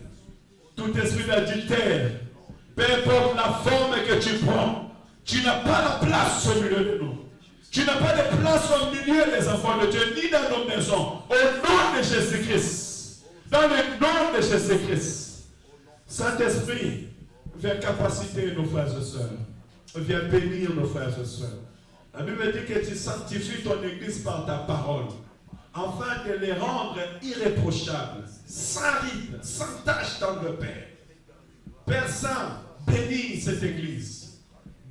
tout esprit d'adultère, peu importe la forme que tu prends, tu n'as pas la place au milieu de nous. Tu n'as pas de place au milieu des enfants de Dieu, ni dans nos maisons. Au nom de Jésus-Christ. Dans le nom de Jésus-Christ. Saint-Esprit, viens capaciter nos frères et sœurs. Viens bénir nos frères et sœurs. La Bible dit que tu sanctifies ton église par ta parole, afin de les rendre irréprochables, sans ride, sans tache dans le Père. Père Saint, bénis cette église.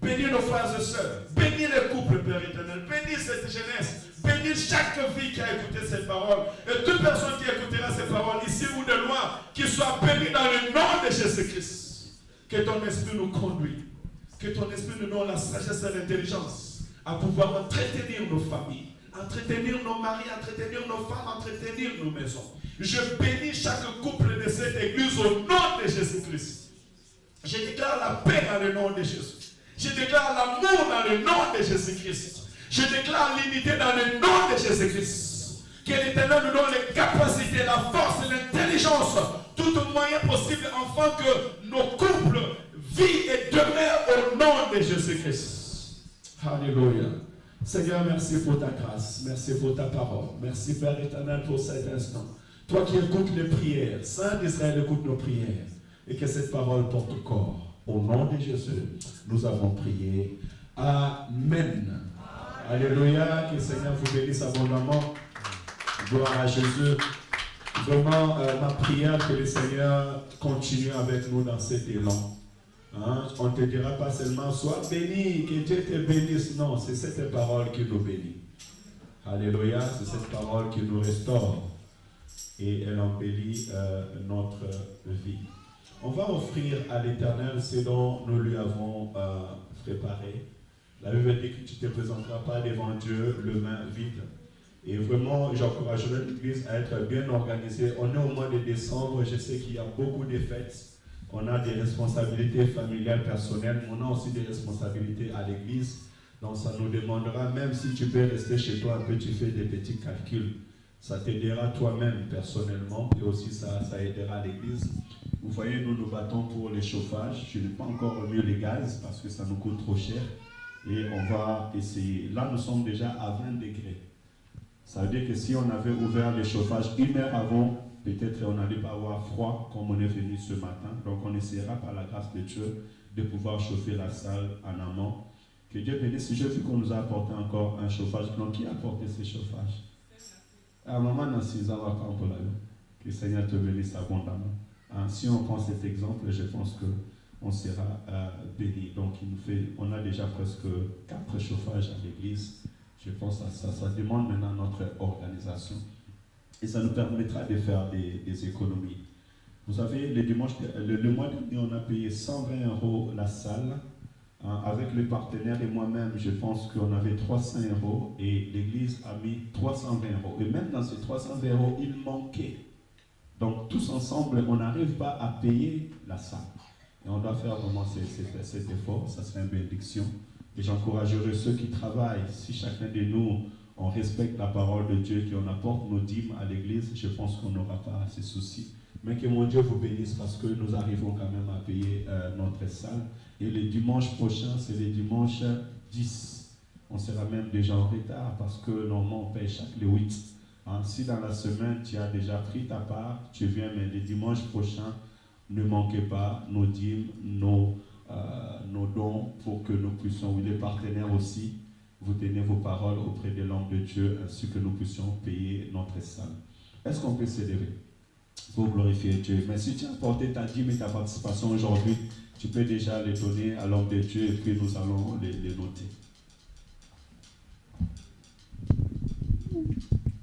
Bénis nos frères et sœurs. Bénis les couples, Père éternel. Bénis cette jeunesse. Bénis chaque vie qui a écouté ces paroles. Et toute personne qui écoutera ces paroles, ici ou de loin, qui soit bénie dans le nom de Jésus-Christ. Que ton esprit nous conduise. Que ton esprit nous donne la sagesse et l'intelligence à pouvoir entretenir nos familles, entretenir nos maris, entretenir nos femmes, entretenir nos maisons. Je bénis chaque couple de cette église au nom de Jésus-Christ. Je déclare la paix dans le nom de Jésus. Je déclare l'amour dans le nom de Jésus-Christ. Je déclare l'unité dans le nom de Jésus-Christ. Que l'Éternel nous donne les capacités, la force et l'intelligence, tout moyen possible, afin que nos couples vivent et demeurent au nom de Jésus-Christ. Alléluia. Seigneur, merci pour ta grâce. Merci pour ta parole. Merci, Père éternel, pour cet instant. Toi qui écoutes les prières, Saint d'Israël, écoute nos prières. Et que cette parole porte corps. Au nom de Jésus, nous avons prié. Amen. Alléluia. Que le Seigneur vous bénisse abondamment. Gloire à Jésus. Vraiment, ma prière que le Seigneur continue avec nous dans cet élan. Hein? On ne te dira pas seulement sois béni, que Dieu te bénisse. Non, c'est cette parole qui nous bénit. Alléluia, c'est cette parole qui nous restaure et elle embellit notre vie. On va offrir à l'Éternel ce dont nous lui avons préparé. La Bible dit que tu ne te présenteras pas devant Dieu le main vide. Et vraiment, j'encouragerais l'Église à être bien organisée. On est au mois de décembre, je sais qu'il y a beaucoup de fêtes. On a des responsabilités familiales, personnelles, on a aussi des responsabilités à l'Église. Donc ça nous demandera, même si tu peux rester chez toi un peu, tu fais des petits calculs. Ça t'aidera toi-même personnellement et aussi ça aidera l'Église. Vous voyez, nous nous battons pour les chauffages. Je n'ai pas encore remis les gaz parce que ça nous coûte trop cher. Et on va essayer. Là, nous sommes déjà à 20 degrés. Ça veut dire que si on avait ouvert les chauffages 1 heure avant, peut-être on n'allait pas avoir froid comme on est venu ce matin. Donc on essaiera par la grâce de Dieu de pouvoir chauffer la salle en amont. Que Dieu bénisse. J'ai vu qu'on nous a apporté encore un chauffage. Donc qui a apporté ce chauffage? À maman dans 6 ans, que le Seigneur te bénisse abondamment. Si on prend cet exemple, je pense qu'on sera béni. Donc on a déjà presque 4 chauffages à l'église. Je pense que ça demande maintenant notre organisation. Et ça nous permettra de faire des économies. Vous savez, le mois dernier, on a payé 120 € la salle. Avec le partenaire et moi-même, je pense qu'on avait 300 € et l'église a mis 320 €. Et même dans ces 320 €, il manquait. Donc tous ensemble, on n'arrive pas à payer la salle. Et on doit faire vraiment cet effort, ça serait une bénédiction. Et j'encouragerai ceux qui travaillent, si chacun de nous, on respecte la parole de Dieu, qu'on apporte nos dîmes à l'église, je pense qu'on n'aura pas ces soucis. Mais que mon Dieu vous bénisse parce que nous arrivons quand même à payer notre salle. Et le dimanche prochain, c'est le dimanche 10. On sera même déjà en retard parce que normalement on paye chaque le 8. Si dans la semaine tu as déjà pris ta part, tu viens, mais le dimanche prochain, ne manquez pas nos dîmes, nos dons pour que nous puissions, oui, les partenaires aussi, vous tenez vos paroles auprès de l'homme de Dieu ainsi que nous puissions payer notre salle. Est-ce qu'on peut s'élever pour glorifier Dieu? Mais si tu as apporté ta dîme et ta participation aujourd'hui, tu peux déjà les donner à l'homme de Dieu et puis nous allons les noter.